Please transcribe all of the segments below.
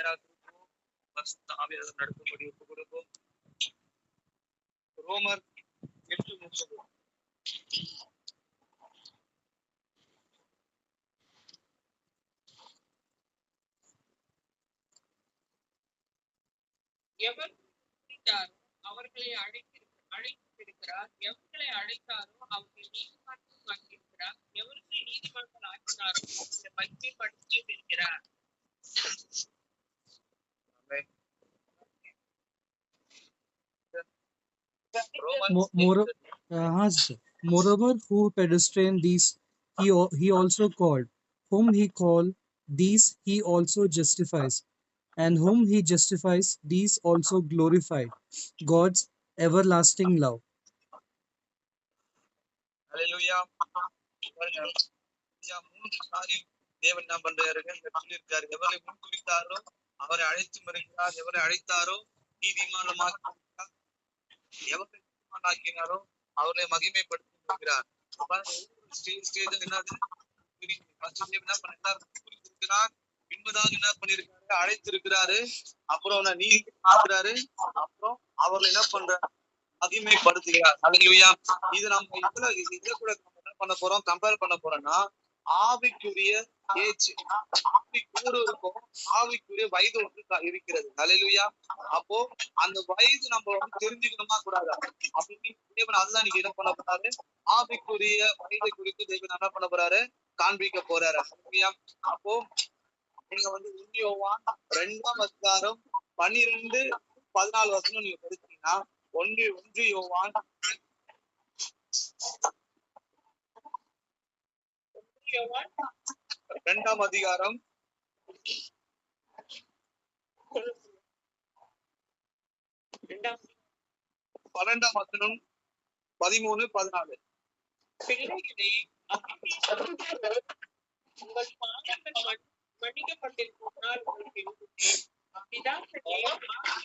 நேராக திரும்புவோம். பரிசுத்த ஆவியானவர் நடத்தும்படி ஒப்புக் கொடுப்போம். ரோமர் 8:30. எவர் அவர்களை அழைத்திருக்கிறார், எவர்களை அழைத்தாரோ அவர்களை நீதிமான்கள் ஆக்கியிருக்கிறார், எவர்களை நீதிமான்கள் ஆக்கினாரோ அவர்களை மகிமைப்படுத்தியும் இருக்கிறார். Moreover, who predestined these, he also called. Whom he called, these he also justifies. And whom he justifies, these also glorified. God's everlasting love. அல்லேலூயா. மூன்று காரியம் தேவன் என்ன பண்றாருங்க சொல்லியிருக்காரு. எவரை முன்குறித்தாரோ அவரை அழைத்தும் இருக்கிறார், எவரை அழைத்தாரோ நீதிமானமாக்கிறார், எவரை நீதிமானாக்கினாரோ அவரை மகிமைப்படுத்தி இருக்கிறார். ஸ்டேஜ் என்னது என்ன பண்ணிருக்கிறார், பின்பதாக என்ன பண்ணிருக்காரு, அழைத்திருக்கிறாரு, அப்புறம் நீதி ஆக்குறாரு, அப்புறம் அவர்களை என்ன பண்றாரு, மகிமைப்படுத்துகிறார். அல்லேலூயா. இது நம்ம இதுல கூட என்ன பண்ண போறோம், கம்பேர் பண்ண போறோம்னா ஆவிக்குரிய ஏஜ், ஒவ்வொருவருக்கும் ஆவிக்குரிய வயது ஒன்று இருக்கிறது. அல்லேலூயா. அப்போ அந்த வயது நம்ம தெரிஞ்சுக்கணுமா கூடாதா அப்படின்னு தேவன் அதுதான் நீங்க என்ன பண்ண போறாரு, ஆவிக்குரிய வயதை குறித்து தேவன் என்ன பண்ண போறாரு, காண்பிக்க போறாரு. அல்லேலூயா. அப்போ நீங்க 1 யோவான் 2:14 14 நீங்க படிச்சீங்கன்னா 1 யோவான் 2 அதிகாரம் 12 வசனம் 13 14. பிள்ளைகளே, உங்கள் பாவங்கள் மன்னிக்கப்பட்டிருப்பதால் உங்களுக்கு எழுதுகிறேன். பிதாக்களே,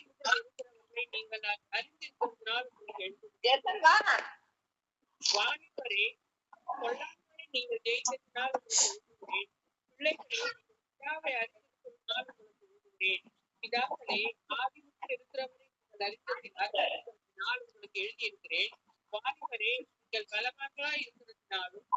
இருக்கிறவர்களை நீங்கள் அறிந்திருப்பதனால் உங்களுக்கு எழுதுகிறேன். வாலிபரே, கொள்ளாமை நீங்கள் ஜெயித்ததினால் உங்களுக்கு எழுதுகிறேன். பிள்ளைகளே, பிதாவை அறிந்திருப்பதனால் உங்களுக்கு எழுதுகிறேன். பிதாக்களே, ஆதியில் இருக்கிறவரை நீங்கள் அறிந்ததினால் உங்களுக்கு எழுதியிருக்கிறேன். வாலிபரே, நீங்கள் பலவான்களாய் இருக்கிறதுனாலும்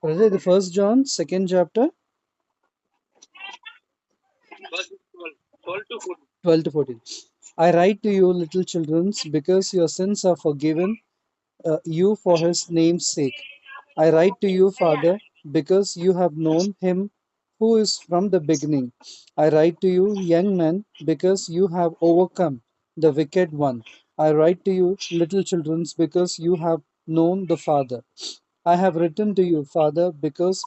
Brother, the 1 John 2nd chapter 12 to 14. I write to you, little children, because your sins are forgiven you for his name's sake. I write to you, Father, because you have known him who is from the beginning. I write to you, young men, because you have overcome the wicked one. I write to you, little children, because you have known the Father. I have written to you, Father, because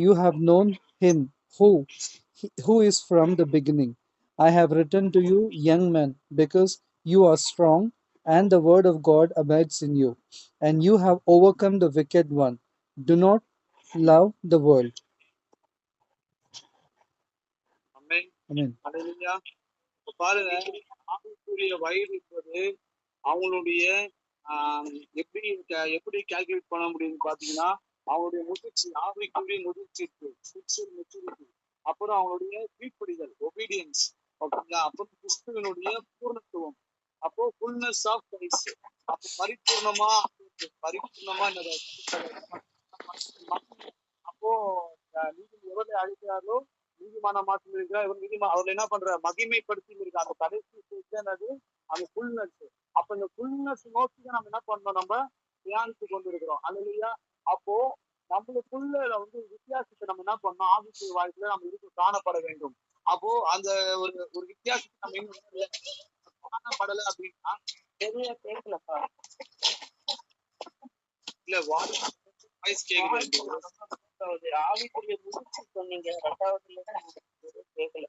you have known him who is from the beginning. I have written to you, young men, because you are strong, and the word of God abides in you, and you have overcome the wicked one. Do not love the world. Amen. Amen. அல்லேலூயா. பாருங்க, ஆவிக்குரிய வயது என்பது அவங்களுடைய எப்படி calculate பண்ண முடியும்னு பாத்தீங்கன்னா, அவங்களுடைய முதிர்ச்சி, ஆவிக்குரிய முதிர்ச்சி இருக்கு, மெச்சூரிட்டி, அப்புறம் அவங்களுடைய கீழ்ப்படிதல், ஒபீடியன்ஸ், ஓகேங்களா, அப்புறம் கிறிஸ்துவனுடைய பூர்ணத்துவம், அப்போ ஃபுல்னஸ் ஆஃப் கிரைஸ்ட், அப்போ பரிபூர்ணமா அப்போ எவரை அழைக்கிறாரோ நீதிமான மாற்றம் இருக்கிறார், அவர் என்ன பண்ற, மகிமைப்படுத்தி இருக்கு. அந்த கடைசி என்னது, அந்த ஃபுல்னஸ். அப்ப இந்த ஃபுல்னஸ் நோக்கி தான் நம்ம என்ன பண்ணோம், நம்ம தியானித்து கொண்டு இருக்கிறோம். அல்லேலூயா. அப்போ நம்மளுக்குள்ள வித்தியாசத்தை நம்ம என்ன பண்ணோம், ஆவிக்குரிய வாழ்க்கையில நம்ம இதுக்கு காணப்பட வேண்டும். அப்போ அந்த ஒரு வித்தியாசத்தை நம்ம இன்னும் காணப்படலை அப்படின்னா சரியா கேட்கலப்பா, இல்ல வாய்ஸ் கேட்கல. ஆவிக்குரிய முதிர்ச்சி சொன்னீங்க, 2வதுல கேட்கல.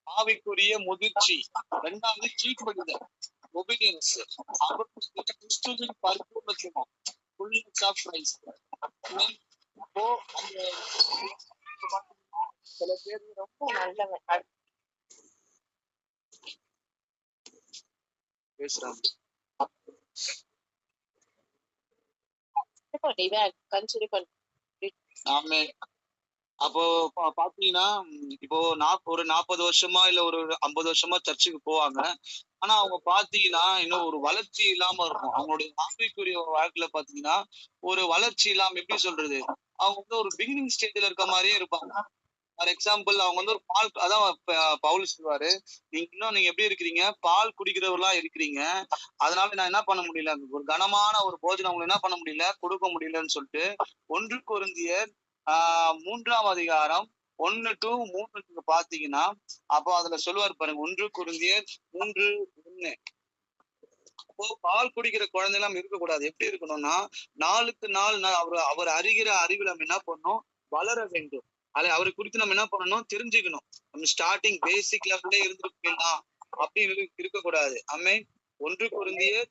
ஆவிக்குரிய முதிர்ச்சி, 2வது கீழ்ப்படிதல், ஒபீடியன்ஸ், கிறிஸ்துவின் பரிபூர்ணத்துவம், ஃபுல்னஸ் ஆஃப் கிரைஸ்ட். அப்போ அந்த சில பேர் ரொம்ப நல்லவங்க, பேசுறாங்க. ஆமே. அப்போ பாத்தீங்கன்னா இப்போ ஒரு 40 வருஷமா இல்ல ஒரு 50 வருஷமா சர்ச்சுக்கு போவாங்க. ஆனா அவங்க பாத்தீங்கன்னா இன்னும் ஒரு வளர்ச்சி இல்லாம இருக்கும். அவங்களுடைய ஆவிக்குரிய வாழ்க்கையில பாத்தீங்கன்னா ஒரு வளர்ச்சி இல்லாம எப்படி சொல்றது, அவங்க வந்து ஒரு பிகினிங் ஸ்டேஜ்ல இருக்க மாதிரியே இருப்பாங்க. ஃபார் எக்ஸாம்பிள் அவங்க வந்து ஒரு பால், அதான் பவுல் சொல்லுவாரு, நீங்க எப்படி இருக்கிறீங்க, பால் குடிக்கிறவர்களா இருக்கிறீங்க, அதனால நான் என்ன பண்ண முடியல, ஒரு கனமான ஒரு போஜனம் உங்களுக்கு என்ன பண்ண முடியல, கொடுக்க முடியலன்னு சொல்லிட்டு 1 கொரிந்தியர் 3ஆம் அதிகாரம் 1 to 3 பாத்தீங்கன்னா, அப்போ அதுல சொல்லுவார் பாருங்க, 1 கொரிந்தியர் 3:1. அப்போ பால் குடிக்கிற குழந்தை எல்லாம் இருக்கக்கூடாது. எப்படி இருக்கணும்னா, நாளுக்கு நாள் அவர் அறிகிற அறிவில் நம்ம என்ன பண்ணணும், வளர வேண்டும். அவரை குறித்து நம்ம என்ன பண்ணணும், தெரிஞ்சுக்கணும். நம்ம ஸ்டார்டிங் பேசிக் லெவல்ல இருந்துட்டு போயிடலாம் அப்படின்னு இருக்கக்கூடாது. ஆமே. 1 கொரிந்தியர்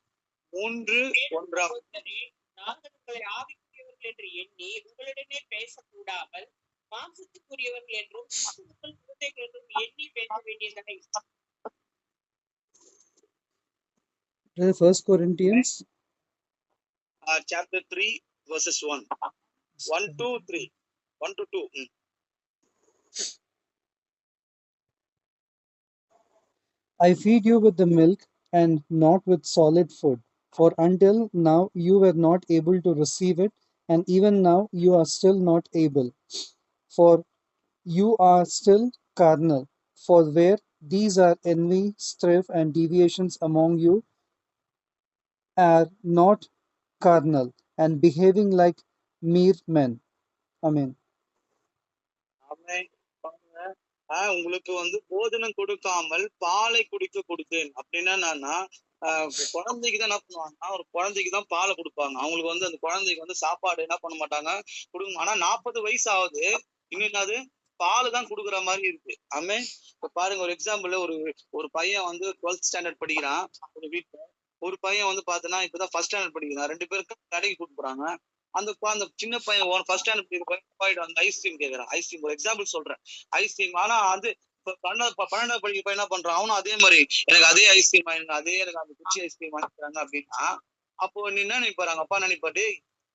3:1. நாங்கள் உங்களை ஆவிக்குரியவர்கள் என்று எண்ணி உங்களிடமே பேசக்கூடாமல் மாம்சத்துக்குரியவர்கள் என்றும் உங்கள் குழந்தைகள் என்றும் எண்ணி பேச வேண்டியதனை. 1 Corinthians chapter 3 verses 1. 1 to 3. 1 to 2. I feed you with the milk and not with solid food, for until now you were not able to receive it, and even now you are still not able, for you are still carnal. For where these are envy, strife, and deviations among you are not carnal, and behaving like mere men. Amen. ஆமென். உங்களுக்கு வந்து போதனம் கொடுக்காமல் பாலை குடிக்க கொடுத்தேன். அப்படின்னா என்னன்னா, குழந்தைக்கு தான் என்ன பண்ணுவாங்கன்னா, ஒரு குழந்தைக்கு தான் பாலை கொடுப்பாங்க. அவங்களுக்கு வந்து அந்த குழந்தைக்கு வந்து சாப்பாடு என்ன பண்ண மாட்டாங்க, கொடுங்க. ஆனா 40 வயசு ஆகுது, இன்னும் என்னது, பால் தான் கொடுக்குற மாதிரி இருக்கு. ஆமே. இப்ப பாருங்க, ஒரு எக்ஸாம்பிள், ஒரு பையன் வந்து 12th ஸ்டாண்டர்ட் படிக்கிறான் ஒரு வீட்டுல. ஒரு பையன் வந்து பாத்தீங்கன்னா இப்பதான் 1st ஸ்டாண்டர்ட் படிக்கிறான். 2 பேருக்கு கடைக்கு கூட்டு போறாங்க. அந்த சின்ன பையன் 1st ஸ்டாண்டர்ட் படிக்கிற பையன் அந்த ஐஸ்கிரீம் கேட்கறான். ஐஸ்கிரீம் ஒரு எக்ஸாம்பிள் சொல்றேன், ஐஸ்கிரீம். ஆனா அது 12வது படிக்கிற பையன் என்ன பண்றான், அவனும் அதே மாதிரி எனக்கு அதே ஐஸ்கிரீம் வாங்கினாங்க, அதே எனக்கு அந்த குச்சி ஐஸ்கிரீம் வாங்கிக்கிறாங்க அப்படின்னா, அப்போ நீ என்ன நினைப்பாங்க, அப்பா நினைப்பாட்டு,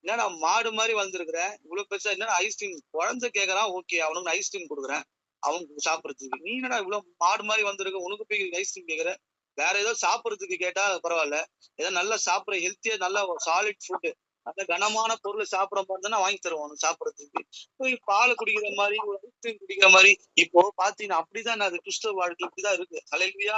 என்னடா மாடு மாதிரி வந்திருக்கிற, இவ்வளவு பெருசா என்னடா ஐஸ்கிரீம் குழந்தை கேட்கறான், ஓகே அவனுக்கு ஐஸ்கிரீம் கொடுக்குறேன் அவனுக்கு சாப்பிடுறதுக்கு, நீ என்னடா இவ்வளவு மாடு மாதிரி வந்திருக்க, உனக்கு போய் ஐஸ்கிரீம் கேட்கற, வேற ஏதோ சாப்பிடுறதுக்கு கேட்டா பரவாயில்ல, ஏதோ நல்லா சாப்பிடுற ஹெல்த்தியா நல்ல சாலிட் ஃபுட், அந்த கனமான பொருளை சாப்பிட மாதிரி வாங்கி தருவோம் சாப்பிடுறதுக்கு. போய் பால் குடிக்கிற மாதிரி ஒரு ஐஸ்கிரீம் குடிக்கிற மாதிரி. இப்போ பாத்தீங்கன்னா அப்படிதான் அது கிறிஸ்தவ வாழ்க்கை இப்படிதான் இருக்கு. ஹல்லேலூயா.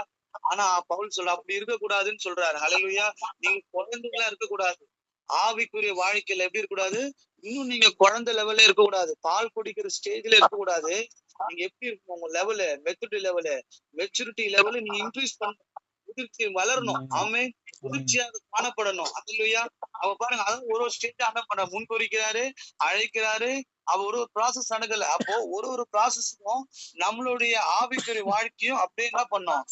ஆனா பவுல் சொல்ல அப்படி இருக்கக்கூடாதுன்னு சொல்றாரு. ஹல்லேலூயா. நீங்க குழந்தைகளா இருக்கக்கூடாது. ஆவிக்குரிய வாழ்க்கையில எப்படி இருக்கக்கூடாது, இன்னும் நீங்க குழந்தை லெவல்ல இருக்கக்கூடாது, பால் குடிக்கிற ஸ்டேஜ்ல இருக்கக்கூடாது. நீங்க எப்படி இருக்கும், உங்க லெவலு மெச்சூரிட்டி லெவலு நீங்க இன்க்ரீஸ் பண்ண, முதிர்ச்சி வளரணும். ஆமே. முதிர்ச்சியாக காணப்படணும். அல்லேலூயா. அவ பாருங்க, அதாவது ஒரு ஸ்டேஜ் என்ன பண்ண முன்குறிக்கிறாரு, அழைக்கிறாரு, அவ ஒரு ப்ராசஸ் நடக்கல. அப்போ ஒரு ப்ராசஸும் நம்மளுடைய ஆவிக்குரிய வாழ்க்கையும் அப்படியே என்ன பண்ணோம்,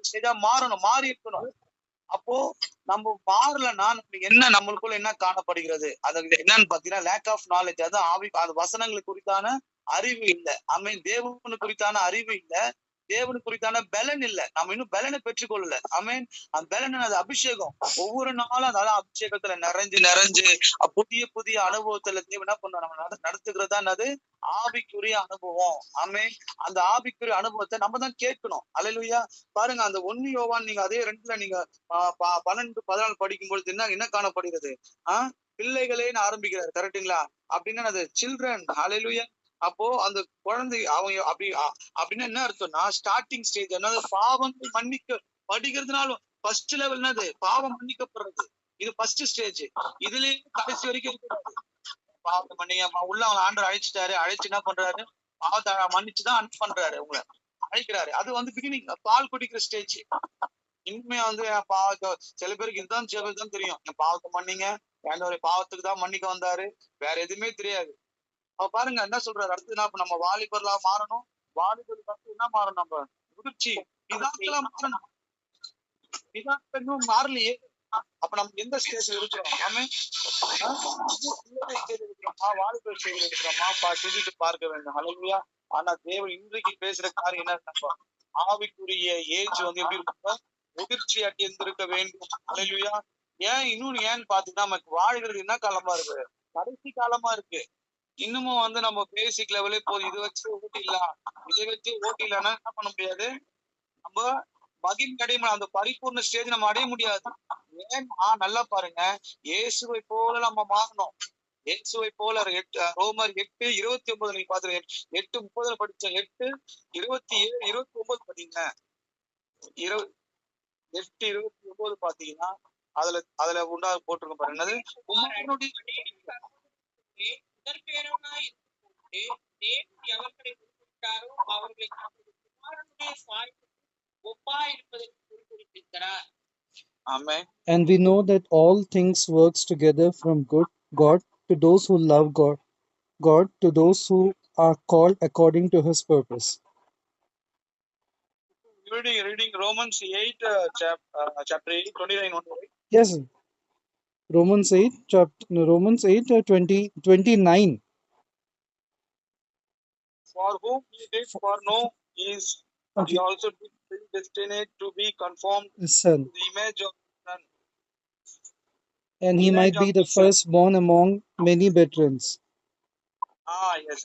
ஸ்டேஜா மாறணும், மாறி இருக்கணும். அப்போ நம்ம மாறலன்னா என்ன, நம்மளுக்குள்ள என்ன காணப்படுகிறது, அது என்னன்னு பாத்தீங்கன்னா லேக் ஆஃப் நாலேஜ். அதான் அது வசனங்களுக்கு குறித்தான அறிவு இல்லை. தேவனு குறித்தான அறிவு இல்லை, தேவனு குறித்தான பலன் இல்லை. நம்ம இன்னும் பலனை பெற்றுக்கொள்ளல. அந்த பலன் அது அபிஷேகம். ஒவ்வொரு நாளும் அதாவது அபிஷேகத்துல நிறைஞ்சு புதிய அனுபவத்துல தேவன் என்ன பண்ண நம்ம நடத்துகிறதா அது ஆவிக்குரிய அனுபவம். அந்த ஆவிக்குரிய அனுபவத்தை நம்ம தான் கேட்கணும். அல்லேலூயா. பாருங்க, அந்த 1 யோவான் நீங்க அதே 2ல நீங்க 12-14 படிக்கும் பொழுது என்ன காணப்படுகிறது, பிள்ளைகளேன்னு ஆரம்பிக்கிறாரு. கரெக்டுங்களா? அப்படின்னா அது சில்ட்ரன். அல்லேலூயா. அப்போ அந்த குழந்தை அவங்க அப்படின்னா என்ன அர்த்தம்னா ஸ்டார்டிங் ஸ்டேஜ். என்னது, பாவங்கள் மன்னிக்க படிக்கிறதுனால ஃபர்ஸ்ட் லெவல் என்னது, பாவம் மன்னிக்கப்படுறது. இது ஃபர்ஸ்ட் ஸ்டேஜ். இதுலயே கடைசி வரைக்கும் இருக்கக்கூடாது. பாவத்தை மன்னிக்க உள்ள அவங்க ஆண்டவர் அழைச்சு என்ன பண்றாரு, பாவத்தை மன்னிச்சுதான் அனுப்பி பண்றாரு, உங்களை அழைக்கிறாரு. அது வந்து பிகினிங், பால் குடிக்கிற ஸ்டேஜ். இனிமே வந்து சில பேருக்கு இதுதான் தான் தெரியும், என் பாவத்தை மன்னிங்க, என்னோட பாவத்துக்கு தான் மன்னிக்க வந்தாரு, வேற எதுவுமே தெரியாது. அவ பாருங்க என்ன சொல்றாரு அடுத்து, நம்ம வாலிபர்லா மாறணும். வாலிபருக்கு வந்து என்ன மாறணும், நம்ம முதிர்ச்சி பிதாக்கெல்லாம் மாறணும். பிதாக்கள் இன்னும் மாறலையே. அப்ப நம்ம எந்த ஸ்டேஜ்ல இருக்கிறோம், வாலிபர் ஸ்டேஜ்ல இருக்கிறோமா சிந்தித்து பார்க்க வேண்டும். ஹல்லேலூயா. ஆனா தேவன் இன்றைக்கு பேசுற காரியம் என்ன, நம்ம ஆவிக்குரிய ஏஜ் வந்து எப்படி இருக்கும், முதிர்ச்சி அடைந்திருக்க வேண்டும். அல்லேலூயா. இன்னொன்னு ஏன்னு பாத்தீங்கன்னா, நமக்கு வாழ்கிறது என்ன காலமா இருக்கு? கடைசி காலமா இருக்கு. இன்னமும் நம்ம பேசிக் லெவலே போதும். இதை வச்சு ஓட்டிடலாம், இதை வச்சு ஓட்டிடலாம்னா என்ன பண்ண முடியாது? நம்ம மகிழ்ச்சி அடைய அந்த பரிபூர்ண ஸ்டேஜ் நம்ம அடைய முடியாது. ஏன்னா நல்லா பாருங்க, இயேசுவை போல நம்ம மாறணும். இயேசுவை போல ரோமர் 8:29 நீங்க பாத்துருங்க. 8:30 படிச்ச 8:27 29 பாத்தீங்க. 8:29 பாத்தீங்கன்னா அதுல உண்டா போட்டிருக்க பாருங்க. என்னது? முதற்பேரவனாய் இருக்கும்போது தேவன் எவர்களை குறிப்பிட்டாரோ அவர்களை குமாரனுடைய சாயலுக்கு ஒப்பாய் இருப்பதற்கு குறிப்பிட்டிருக்கிறார். ஆமென். And we know that all things works together from God to those who love God to those who are called according to His purpose. Reading Romans 8, chapter 8, 29. Yes, Romans 8, 29. For whom He did foreknow, He also did predestinate to be conformed Son. to the image of Son. And He might be the firstborn among many brethren. Yes.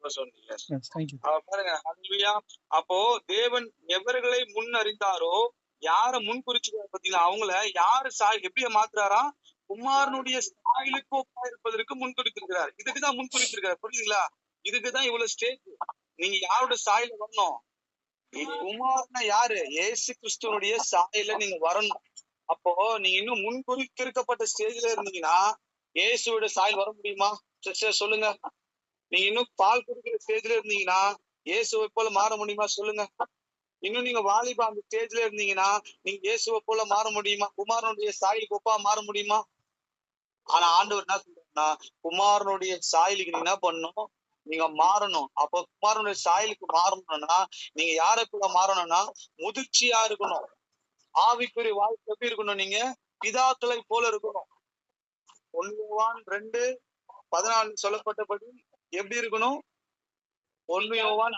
Yes. Yes, thank you. பாருங்க, ஹல்லேலூயா. அப்போ தேவன் எவர்களை முன் அறிந்தாரோ, யார முன் குறிச்சுக்கிறார் பாத்தீங்களா? அவங்கள யாரு எப்படி மாத்துறாரா? குமாரனுடைய சாயலுக்கு ஒப்பா இருப்பதற்கு முன் குறித்திருக்கிறார். இதுக்குதான் முன் குறித்திருக்கிறார். புரியுதுங்களா? இதுக்குதான் இவ்வளவு ஸ்டேஜ். நீங்க யாரோட சாயல வரணும்? குமாரனா யாரு? இயேசு கிறிஸ்துவனுடைய சாயல நீங்க வரணும். அப்போ நீங்க இன்னும் முன் குறித்திருக்கப்பட்ட ஸ்டேஜ்ல இருந்தீங்கன்னா இயேசுவோட சாயல் வர முடியுமா? சொல்லுங்க. நீங்க இன்னும் பால் குடிக்கிற ஸ்டேஜ்ல இருந்தீங்கன்னா இயேசுவை போல மாற முடியுமா? சொல்லுங்க. இன்னும் நீங்க வாலிபா அந்த ஸ்டேஜ்ல இருந்தீங்கன்னா நீங்க இயேசுவை போல மாற முடியுமா? குமாரனுடைய சாயலுக்கு ஒப்பா மாற முடியுமா? ஆனா ஆண்டவர் என்ன சொல்றாருன்னா, குமாரனுடைய சாயலுக்கு நீங்க என்ன பண்ணணும்? நீங்க மாறணும். அப்ப குமாரனுடைய சாயலுக்கு மாறணும்னா நீங்க யாரை போல மாறணும்னா முதிர்ச்சியா இருக்கணும். ஆவிக்குரிய வாழ்க்கை எப்படி இருக்கணும்? நீங்க பிதாக்களை போல இருக்கணும். 1 யோவான் 2:14 சொல்லப்பட்டபடி எப்படி இருக்கணும்? 1 யோவான்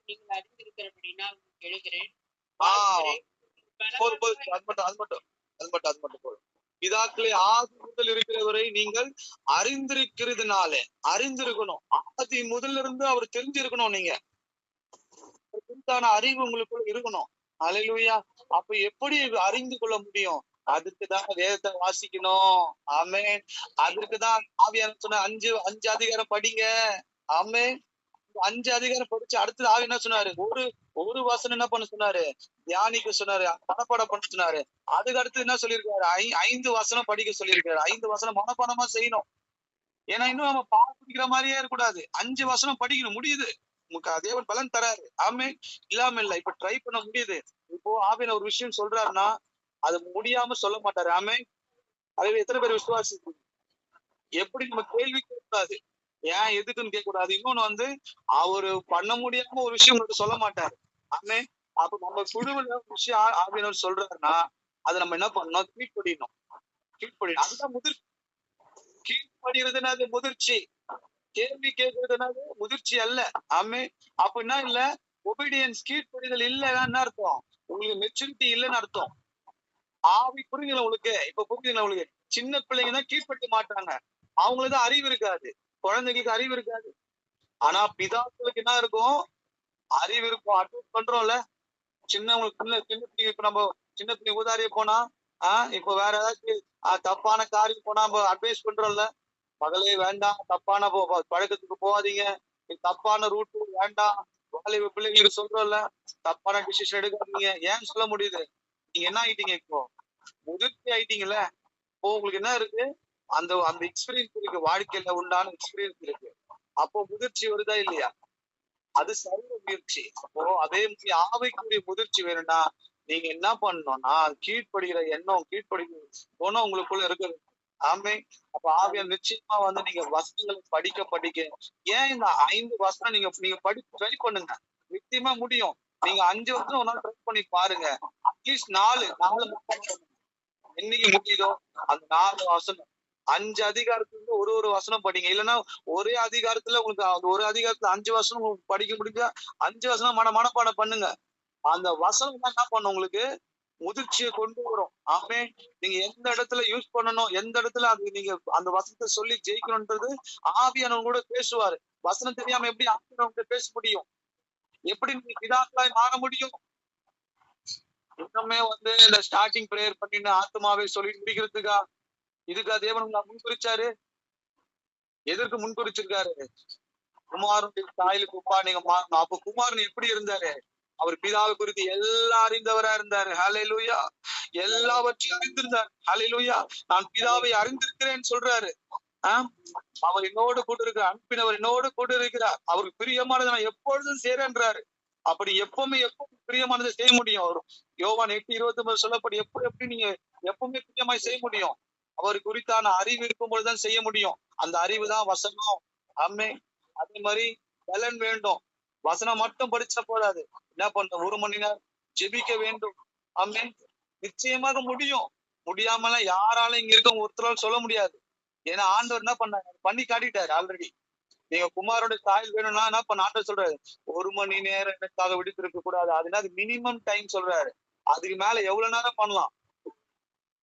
நீங்கள் அறிந்திருக்கிறபடினால் எழுகிறேன். அது மட்டும் போதும். பிதாக்களை ஆதி முதல் இருக்கிறவரை நீங்கள் அறிந்திருக்கிறதுனால அறிந்திருக்கணும். ஆதி முதல்ல இருந்து அவர் தெரிஞ்சிருக்கணும். நீங்க அறிவு உங்களுக்குள்ள இருக்கணும். அல்லேலூயா. அப்ப எப்படி அறிந்து கொள்ள முடியும்? அதுக்குதான் வேதத்தை வாசிக்கணும். ஆமென். அதுக்குதான் ஆவியானவர் சொன்ன 5 அதிகாரம் படிங்க. ஆமென். 5 அதிகாரம் படிச்சு அடுத்தது ஆவி என்ன சொன்னாரு? ஒரு வசனம் என்ன பண்ண சொன்னாரு? தியானிக்க சொன்னாரு, மனப்பாடம் பண்ண சொன்னாரு. அதுக்கு அடுத்து என்ன சொல்லியிருக்காரு? 5 வசனம் படிக்க சொல்லியிருக்காரு. 5 வசனம் மனப்பாடமா செய்யணும். ஏன்னா இன்னும் நம்ம பால் குடிக்கிற மாதிரியே இருக்கக்கூடாது. 5 வசனம் படிக்கணும். முடியுது. தேவன் பலன் தராரு. ஆமென். இல்லாம இல்ல. இப்ப ட்ரை பண்ண முடியுது. இப்போ ஆவியான ஒரு விஷயம் சொல்றாருன்னா அது முடியாம சொல்ல மாட்டாரு. ஆமென். அதுல எத்தனை பேர் விசுவாசிக்கு எப்படி நம்ம கேள்வி கேட்கக்கூடாது, ஏன் எதுக்குன்னு கேட்கக்கூடாது. இன்னொன்னு அவரு பண்ண முடியாம ஒரு விஷயம் மட்டும் சொல்ல மாட்டாரு. ஆமென். அப்ப நம்ம குழுவுல ஒரு விஷயம் ஆவியானவர் சொல்றாருன்னா அதை நம்ம என்ன பண்ணணும்? கீழ்ப்படியணும். அதுதான் முதிர்ச்சி. கீழ்ப்படுகிறதுனா அது முதிர்ச்சி. கேள்வி கேட்கறதுனால முதிர்ச்சி அல்ல. ஆமென். அப்படின்னா இல்ல ஒபீடியன்ஸ், கீழ்ப்படிதல் இல்லைன்னா என்ன அர்த்தம்? உங்களுக்கு மெச்சூரிட்டி இல்லைன்னு அர்த்தம். ஆவி புரியுதுல உங்களுக்கு? இப்ப புரியுதுங்களா உங்களுக்கு? சின்ன பிள்ளைங்க தான் கீழ்ப்பட்டு மாட்டாங்க. அவங்களுக்குதான் அறிவு இருக்காது. குழந்தைங்களுக்கு அறிவு இருக்காது. ஆனா பிதாக்களுக்கு என்ன இருக்கும்? அறிவு இருக்கும். அட்வைஸ் பண்றோம்ல சின்னவங்களுக்கு. இப்ப நம்ம சின்ன பிள்ளைங்க ஊதாரிய போனா இப்ப வேற ஏதாச்சும் தப்பான காரியம் போனா நம்ம அட்வைஸ் பண்றோம்ல, மகளே வேண்டாம், தப்பான பழக்கத்துக்கு போகாதீங்க, தப்பான ரூட் வேண்டாம். வாலிப பிள்ளைங்களுக்கு சொல்றோம்ல, தப்பான டிசிஷன் எடுக்காதீங்க. ஏன் சொல்ல முடியுது? நீங்க என்ன ஆயிட்டீங்க? இப்போ முதிர்ச்சி ஆயிட்டீங்கல்ல. இப்போ உங்களுக்கு என்ன இருக்கு? அந்த எக்ஸ்பீரியன்ஸ் இருக்கு. வாழ்க்கையில உண்டான எக்ஸ்பீரியன்ஸ் இருக்கு. அப்போ முதிர்ச்சி வருதா இல்லையா? அது சர்வ முயற்சி. அப்போ அதே மாதிரி ஆவிக்குரிய முதிர்ச்சி வேணும்னா நீங்க என்ன பண்ணணும்னா கீழ்ப்படுகிற எண்ணம், கீழ்ப்படுகிற குணம் உங்களுக்குள்ள இருக்குது. ஆமென். அப்ப ஆவியானவர் நிச்சயமா நீங்க வசனங்களை படிக்க ஏன் இந்த 5 வசனம் நீங்க ட்ரை பண்ணுங்க. நிச்சயமா முடியும். நீங்க 5 வசனம் ஒரு நாள் ட்ரை பண்ணி பாருங்க. அட்லீஸ்ட் 4 என்னைக்கு முடியுதோ அந்த 4 வசனம் 5 அதிகாரத்துல ஒரு வசனம் படிங்க. இல்லைன்னா ஒரே அதிகாரத்துல உங்களுக்கு ஒரு அதிகாரத்துல 5 வசனம் உங்களுக்கு படிக்க முடிஞ்சா 5 வசனம் மனப்பாடம் பண்ணுங்க. அந்த வசனம் தான் என்ன பண்ணும் உங்களுக்கு முதிர்ச்சியை கொண்டு வரும். ஆமே. நீங்க எந்த இடத்துல யூஸ் பண்ணணும், எந்த இடத்துல அது நீங்க அந்த வசனத்தை சொல்லி ஜெயிக்கணும்ன்றது ஆவியானவங்க கூட பேசுவாரு. வசனம் தெரியாம எப்படி ஆவியானவங்க பேச முடியும்? எப்படி நீங்க பிதாக்களாய் மாற முடியும்? இன்னுமே வந்து இந்த ஸ்டார்டிங் பிரேயர் பண்ணின்னு ஆத்மாவை சொல்லி முடிக்கிறதுக்கா? இதுக்கா தேவன் உங்களை முன்குறிச்சாரு? எதற்கு முன்குறிச்சிருக்காரு? குமாரனுடைய சாயலுக்கு ஒப்பா நீங்க மாறணும். அப்ப குமாரன் எப்படி இருந்தாரு? அவர் பிதாவை குறித்து எல்லாம் அறிந்தவரா இருந்தாரு. ஹல்லேலூயா. எல்லாவற்றையும் அறிந்திருந்தார். ஹல்லேலூயா. நான் பிதாவை அறிந்திருக்கிறேன்னு சொல்றாரு. அவர் என்னோடு கூட இருக்கிறார். அனுப்பினவர் என்னோடு கூட இருக்கிறார். அவருக்கு பிரியமானதை நான் எப்பொழுதும் செய்றேன்றாரு. அப்படி எப்பவுமே பிரியமானதை செய்ய முடியும். அவர் யோவான் 8:29 சொல்லப்படி எப்படி நீங்க எப்பவுமே பிரியமாய் செய்ய முடியும்? அவர் குறித்தான அறிவு இருக்கும் பொழுதுதான் செய்ய முடியும். அந்த அறிவு தான் வசனம். ஆமே. அதே மாதிரி பலன் வேண்டும். வசனம் மட்டும் படிச்சா போதாது. என்ன பண்றோம்? 1 மணி நேரம் ஜெபிக்க வேண்டும். ஆமே. நிச்சயமாக முடியும். முடியாமலாம் யாராலும் இங்க இருக்க ஒருத்தரால் சொல்ல முடியாது. ஏன்னா ஆண்டவர் என்ன பண்ணாரு? பண்ணி காட்டிட்டாரு ஆல்ரெடி. நீங்க குமாரோட சாயல் வேணும்னா என்ன பண்ண ஆண்டவர் சொல்றாரு? 1 மணி நேரம் எனக்காக விடுத்திருக்க கூடாது. அது மினிமம் டைம் சொல்றாரு. அதுக்கு மேல எவ்வளவு நேரம் பண்ணலாம்?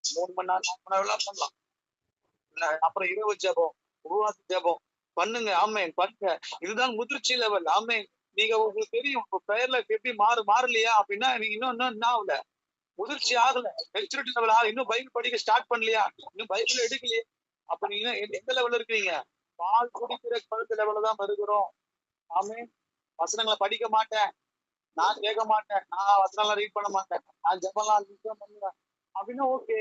3 மணி நேரம் 4 மணி நேரம் பண்ணலாம். அப்புறம் இரவு ஜெபம், உபவாச ஜெபம் பண்ணுங்க. ஆமே பண்ணுங்க. இதுதான் முதிர்ச்சி லெவல். ஆமே. நீங்க உங்களுக்கு தெரியும் பெயர்ல எப்படி மாறலையா அப்படின்னா நீங்க இன்னும் என்ன ஆகல, முதிர்ச்சி ஆகல, மெச்சூரிட்டி லெவல் ஆகல, இன்னும் பைபிள் படிக்க ஸ்டார்ட் பண்ணலையா, இன்னும் பைபிள் எடுக்கலையே. அப்ப நீங்க எந்த லெவல்ல இருக்கீங்க? பால் குடிக்கிற கழுத்து லெவல்ல தான் வருகிறோம். ஆமே. வசனங்களை படிக்க மாட்டேன், நான் கேட்க மாட்டேன், நான் வசனம்லாம் ரீட் பண்ண மாட்டேன், நான் ஜெபம்லாம் பண்ணுவேன் அப்படின்னா ஓகே.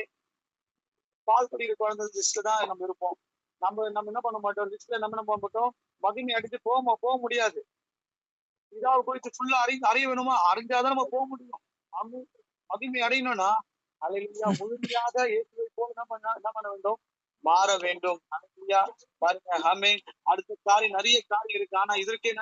பால் குடிக்கிற குழந்தை லிஸ்ட்ல தான் நம்ம இருப்போம். நம்ம என்ன பண்ண மாட்டோம்? லிஸ்ட்ல நம்ம மாட்டோம், மகிமை அடிச்சு போக முடியாது. இதாவை குறித்து ஃபுல்லா அறிய வேணுமா? அறிஞ்சாதான் நம்ம போக முடியும். மகிமை அடையணும்னா அல்லேலூயா முழுமையாக இயேசுவை போல என்ன பண்ண வேண்டும்? மாற வேண்டும். அல்லேலூயா. பாருங்க. ஆமென். அடுத்த காரியம் நிறைய காரியம் இருக்கு. ஆனா இதற்கே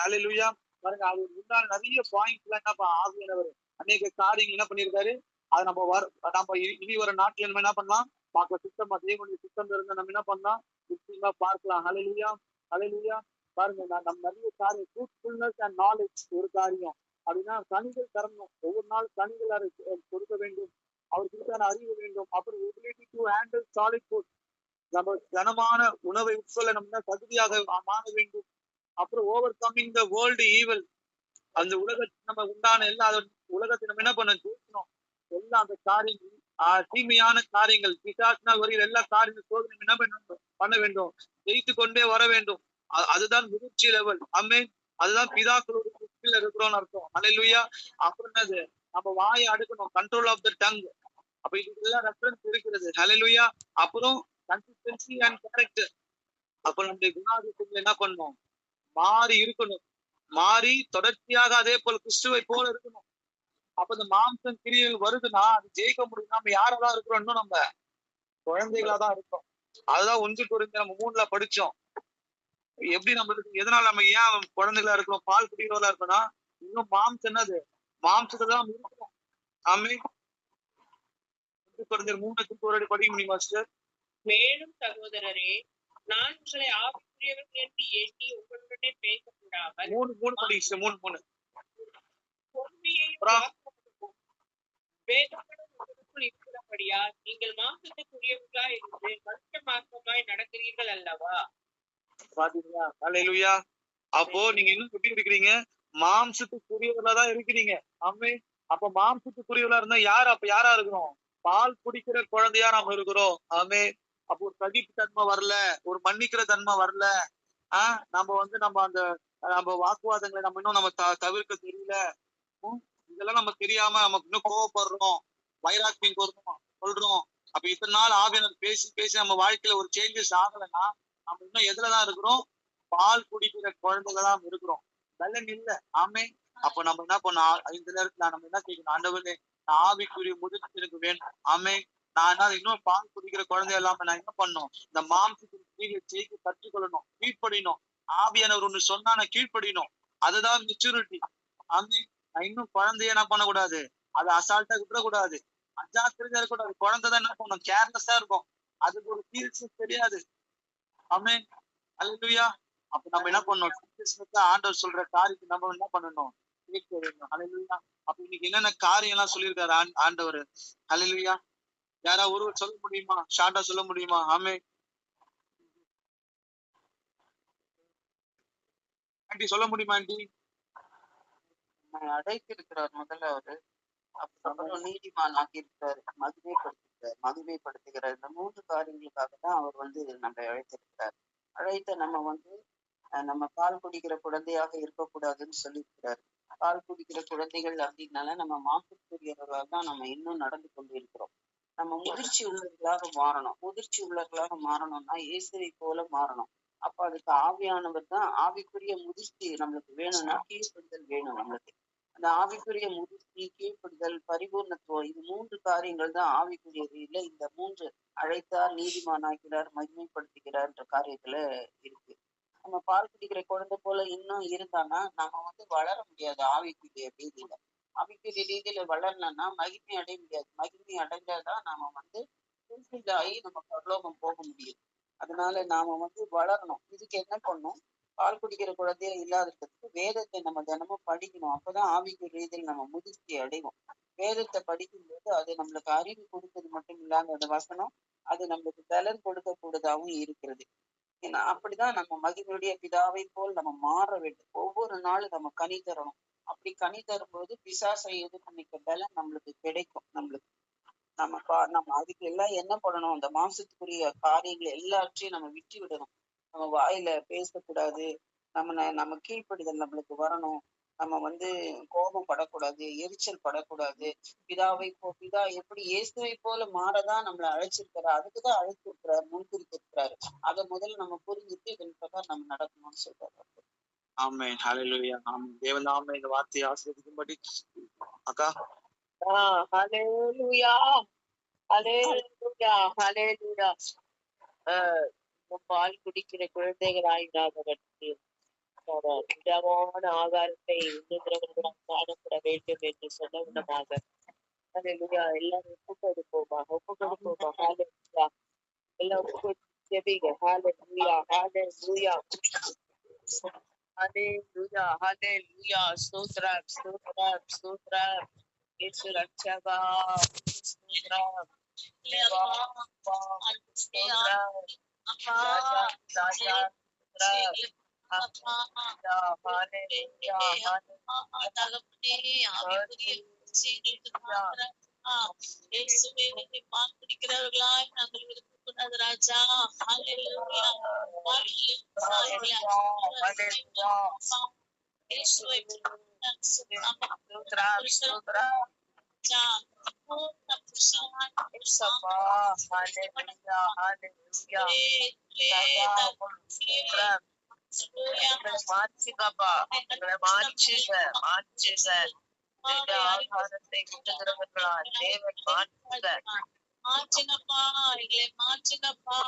அல்லேலூயா. பாருங்க. அது முன்னால நிறைய பாயிண்ட்ல என்ன ஆவியானவர் அநேக காரியங்கள் என்ன பண்ணிருக்காரு? அது நம்ம இனி வர நாட்கள் நம்ம என்ன பண்ணலாம்? பார்க்க சுத்தமா தேவனுடைய சுத்தம் இருந்தா நம்ம என்ன பண்ணலாம்? நிச்சயமா பார்க்கலாம். அல்லேலூயா. அல்லேலூயா. பாருங்க. நம்ம நிறைய காரியம் ட்ரூத்ஃபுல்னஸ் அண்ட் நாலேஜ் ஒரு காரியம் அப்படின்னா கனிகள் தரணும். ஒவ்வொரு நாள் கனிகள் கொடுக்க வேண்டும். அவருக்கான அறிவு வேண்டும். அப்புறம் ability to handle solid food, நம்ம கனமான உணவை உட்கொள்ள நம்ம தகுதியாக மாற வேண்டும். அப்புறம் over coming the world evil, அந்த உலகத்தில் நம்ம உண்டான எல்லா உலகத்தை நம்ம என்ன பண்ண ஜெயிக்கணும். எல்லாம் அந்த காரியங்கள் தீமையான காரியங்கள் பிசாசினால் வருகிற எல்லா காரியங்கள் சோதனை என்ன பண்ண வேண்டும்? ஜெயித்து கொண்டே வர வேண்டும். அதுதான் முதிர்ச்சி லெவல். ஆமே. அதுதான் பிதாக்களோட இருக்கிறோம்னு அர்த்தம். அல்லேலூயா. அப்புறம் என்னது? நம்ம வாயை அடுக்கணும். Control of the tongue. அப்ப இதுக்கெல்லாம் ரெஃபரன்ஸ் இருக்கிறது. அல்லேலூயா. அப்புறம் கன்சிஸ்டன்சி அண்ட் கேரக்டர். அப்ப நம்முடைய குணாதிசயத்துல என்ன பண்ணணும்? மாறி இருக்கணும். மாறி தொடர்ச்சியாக அதே போல கிறிஸ்துவை போல இருக்கணும். அப்ப இந்த மாம்சம் கிரியைகள் வருதுன்னா அது ஜெயிக்க முடியும். நம்ம யாரெல்லாம் இருக்கிறோம்? இன்னும் நம்ம குழந்தைகளா தான் இருக்கோம். அதுதான் 1 கொரிந்தியர் நம்ம 3ல படிச்சோம். எப்படி நம்ம எதனால நம்ம ஏன் குழந்தைகளா இருக்கிறோம், பால் குடிக்கிறவர்களா இருக்கோம்னா இன்னும் மாம்சம் என்னது? மாம்சத்துல தான் இருக்கிறோம். ஆமே. 1 கொரிந்தியர் 3:1 படிக்க முடியுமா சிஸ்டர்? மேலும் சகோதரரே, நான் உங்களை ஆவிக்குரியவர்கள் என்று எண்ணி உங்களுடனே பேசக்கூடாமல் 3 படிங்க சிஸ்டர். 3 இருக்கிறபடியால் நீங்கள் மாம்சத்துக்குரியவர்களாய் இருந்து மனுஷ மார்க்கமாய் நடக்கிறீர்கள் அல்லவா? பாத்தீங்களா? அல்லேலூயா. அப்போ நீங்க இன்னும் எப்படி இருக்கிறீங்க? மாம்சத்துக்குரியவர்களா தான் இருக்கிறீங்க. ஆமே. அப்ப மாம்சத்துக்குரியவர்களா இருந்தா யாரா இருக்கிறோம்? பால் குடிக்கிற குழந்தையா நாம இருக்கிறோம். ஆமே. அப்போ ஒரு சகிப்பு தன்மை வரல, ஒரு மன்னிக்கிற தன்மை வரல. நம்ம நம்ம வாக்குவாதங்களை நம்ம இன்னும் நம்ம தவிர்க்க தெரியல. இதெல்லாம் நம்ம தெரியாம நமக்கு இன்னும் கோவப்படுறோம், வைராக்கியம் சொல்றோம். அப்ப இத்தனை நாள் ஆவியானவர் பேசி நம்ம வாழ்க்கையில ஒரு சேஞ்சஸ் ஆகலைன்னா நம்ம இன்னும் எதுலதான் இருக்கிறோம்? பால் குடிக்கிற குழந்தைகளாம் இருக்கிறோம். பலன் இல்ல. ஆமே. அப்ப நம்ம என்ன பண்ணோம்? இந்த நேரத்துல நம்ம என்ன கேட்கணும்? ஆண்டவரே, ஆவிக்குரிய முதிர்ச்சி எனக்கு வேணும். ஆமே. நான் இன்னும் பால் குடிக்கிற குழந்தை இல்லாம நான் என்ன பண்ணணும்? இந்த மாம்சத்துக்கு ஜெயிக்க கற்றுக்கொள்ளணும், கீழ்ப்படியணும். ஆவியானவர் ஒண்ணு சொன்னா நான் கீழ்ப்படியணும். அதுதான் மெச்சூரிட்டி. ஆமே. நான் இன்னும் குழந்தைய என்ன பண்ணக்கூடாது? அதை அசால்ட்டா விட்டுறக்கூடாது, அஜாக்கிரதையா இருக்கக்கூடாது. குழந்தைதான் என்ன பண்ணணும்? கேர்லெஸ்ஸா இருக்கும். அதுக்கு ஒரு சீரியஸ்னஸ் தெரியாது. ஆமென். அல்லேலூயா. அப்ப நம்ம என்ன பண்ணணும்? ஆண்டவர் சொல்ற காரியத்தை நம்ம என்ன பண்ணணும்? கேட்க வேண்டும். ஹalleluya. அப்ப இன்னைக்கு என்னென்ன காரியம் எல்லாம் சொல்லியிருக்காரு ஆண்டவர். ஹalleluya. யாரா ஒருவர் சொல்ல முடியுமா? ஷார்ட்டா சொல்ல முடியுமா? ஆமென். ஆண்டி சொல்ல முடியுமா ஆண்டி? அழைத்திருக்கிறார் முதல்ல அவரு, அப்புறம் நீதிமான் ஆக்கியிருக்கிறார், மகிமைப்படுத்துகிறார். இந்த 3 காரியங்களுக்காக தான் அவர் நம்மை அழைத்திருக்கிறார். அழைத்த நம்ம நம்ம பால் குடிக்கிற குழந்தையாக இருக்கக்கூடாதுன்னு சொல்லியிருக்கிறார். பால் குடிக்கிற குழந்தைகள் அப்படின்னால நம்ம மாற்றுக்குரியவர்களாக தான் நம்ம இன்னும் நடந்து கொண்டு இருக்கிறோம். நம்ம முதிர்ச்சி உள்ளவர்களாக மாறணும். முதிர்ச்சி உள்ளவர்களாக மாறணும்னா இயேசுவை போல மாறணும். அப்ப அதுக்கு ஆவியானவர் தான். ஆவிக்குரிய முதிர்ச்சி நம்மளுக்கு வேணும்னா கீழ்ப்படுதல் வேணும். நம்மளுக்கு அந்த ஆவிக்குரிய முதிர்ச்சி, கீழ்ப்படுதல், பரிபூர்ணத்துவம், இது 3 காரியங்கள் தான் ஆவிக்குரியது. இல்லை, இந்த 3 அழைத்தார், நீதிமானாக்கிறார், மகிமைப்படுத்துகிறார்ன்ற காரியத்துல இருக்கு. நம்ம பால் குடிக்கிற குழந்தை போல இன்னும் இருந்தான்னா நம்ம வளர முடியாது. ஆவிக்குரிய ரீதியில ஆவிக்குரிய ரீதியில வளரணும்னா மகிமை அடைய முடியாது. மகிமை அடைஞ்சாதான் நாம fulfilled ஆகி நம்ம பரலோகம் போக முடியும். அதனால நாம வளரணும். இதுக்கு என்ன பண்ணணும்? பால் குடிக்கிற குழந்தையா இல்லாததுக்கு வேதத்தை நம்ம தினமும் படிக்கணும். அப்பதான் ஆவிக்குரிய ரீதியில் நம்ம முதிர்ச்சி அடைவோம். வேதத்தை படிக்கும்போது அது நம்மளுக்கு அறிவு கொடுத்தது மட்டும் இல்லாம அந்த வசனம் அது நம்மளுக்கு பலன் கொடுக்கக்கூடியதாகவும் இருக்கிறது. ஏன்னா அப்படிதான் நம்ம மகிமையுடைய பிதாவை போல் நம்ம மாற வேண்டும். ஒவ்வொரு நாளும் நம்ம கனி தரணும். அப்படி கனி தரும்போது பிசாசை எதிர்த்து நிற்க பலன் நம்மளுக்கு கிடைக்கும். நம்ம அதுக்கு எல்லாம் என்ன பண்ணணும்? அந்த மாம்சத்துக்குரிய காரியங்கள் எல்லாவற்றையும் நம்ம விட்டு விடணும். நம்ம வாயில பேசக்கூடாது. நம்ம கீழ்ப்படிதல் நம்மளுக்கு வரணும். நம்ம கோபம் படக்கூடாது, எரிச்சல் படக்கூடாது. பிதா எப்படி இயேசுவை போல மாறதான் நம்மளை அழைச்சிருக்கிறார். அதுக்குதான் அழைச்சிருக்கிறார், முன்குறித்திருக்கிறாரு. அதை முதல்ல நம்ம புரிஞ்சுட்டு இதன் பிரகாரம் நம்ம நடக்கணும்னு சொல்றாரு. ஆமென். ஹalleluya. ஆமென். தேவன் நாம இந்த வார்த்தையை ஆசீர்வதிக்கும்படி அக்கா. ஹalleluya. ஹalleluya. ஹalleluya. பால் குடிக்கிற குழந்தைகளாயிராதவர்களுக்கு திடமான ஆகாரத்தை உண்ணுகிறவர்களாக காணப்பட வேண்டும் என்று சொன்ன விதமாக ஹalleluya. எல்லாரும் ஒப்பு கொடுப்போமா? ஹalleluya. எல்லாம் ஒப்பு ஜெபிங்க. ஹalleluya. ஹalleluya. ஹalleluya. ஹalleluya. ஸ்தோத்திரம், ஸ்தோத்திரம், ஸ்தோத்திரம். இயேசு ரட்சகா, ஸ்தோத்திரம். பால் நாங்கள் விரும்பக்கூடாது ராஜா. மாற்றுங்கப்பா, மாற்றுங்க. ஆகாரத்தை விட்டுகிறவர்களா தேவன் மாற்றுங்க. மாற்றுங்கப்பா, எங்களை மாற்றுங்கப்பா.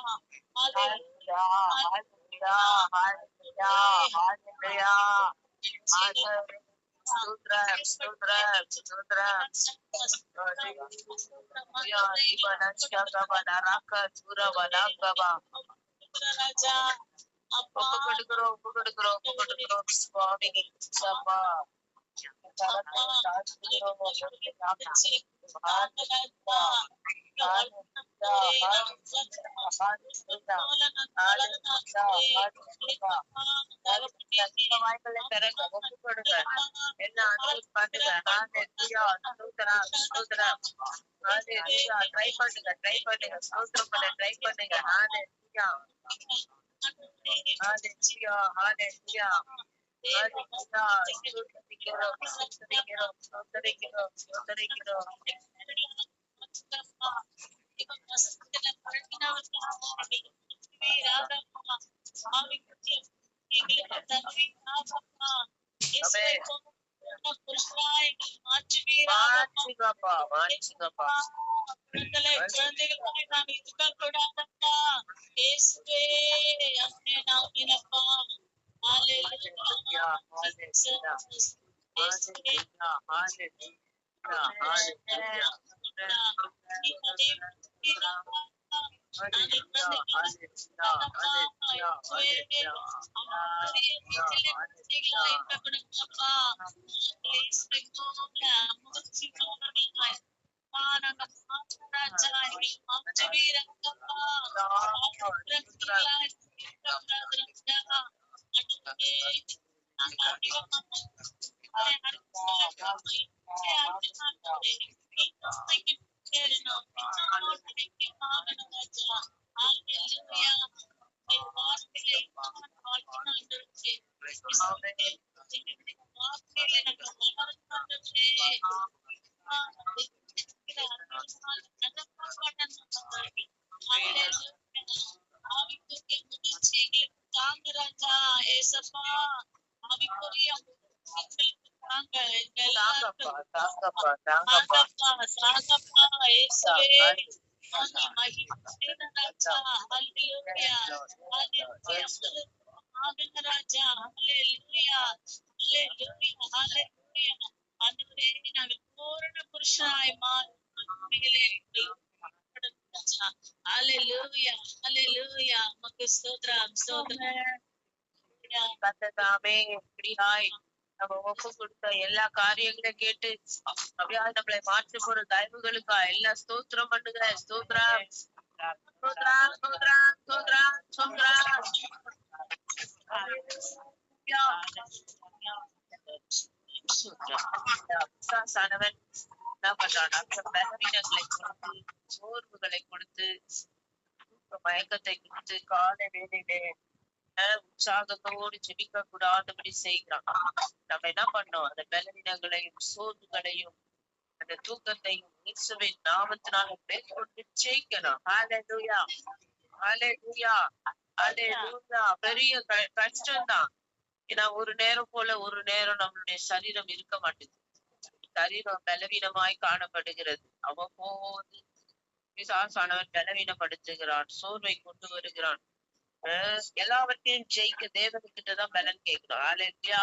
ராஜா அப்பா கொடுக்கிறோம் சுவாமி. நாங்கள் குழந்தைகளா இருக்கப்படுங்கப்பா. நாங்க ராஜா மாற்று வீரங்கப்பா. புருஷனாய் கத்ததாமே இப்படியாய் நம்ம ஒப்பு கொடுத்த எல்லா காரியங்களையும் கேட்டு அப்படியா நம்மளை மாற்ற போற தயவுகளுக்கா எல்லா ஸ்தோத்திரம் பண்ணுங்க. ஸ்தோத்ரம் ஸ்தோத்ரம் ஸ்தோத்ரம் ஸ்தோத்ரம் ஸ்தோத்ரம். பிசாசானவன் என்ன பண்றான்? பலவீனங்களை கொடுத்து, சோர்வுகளை கொடுத்து, மயக்கத்தை கொடுத்து, காலை வேலையிலே உற்சாகத்தோடு ஜெபிக்க கூடாதபடி செய்கிறான். நம்ம என்ன பண்ணோம்? அந்த பலவீனங்களையும் சோர்வுகளையும் அந்த தூக்கத்தையும் இயேசுவின் நாமத்தினால மேற்கொண்டு ஜெயிக்கணும். ஹல்லேலூயா ஹல்லேலூயா ஹல்லேலூயா. பெரிய கஷ்டம்தான். ஏன்னா ஒரு நேரம் போல ஒரு நேரம் நம்மளுடைய சரீரம் இருக்க மாட்டேங்குது. சரீரம் பலவீனமாய் காணப்படுகிறது. அவ்வப்போது பிசாசானவன் பலவீனப்படுத்துகிறான், சோர்வை கொண்டு வருகிறான். எல்லாவற்றையும் ஜெயிக்க தேவன்கிட்டதான் பலன் கேட்கிறோம். ஹல்லேலூயா.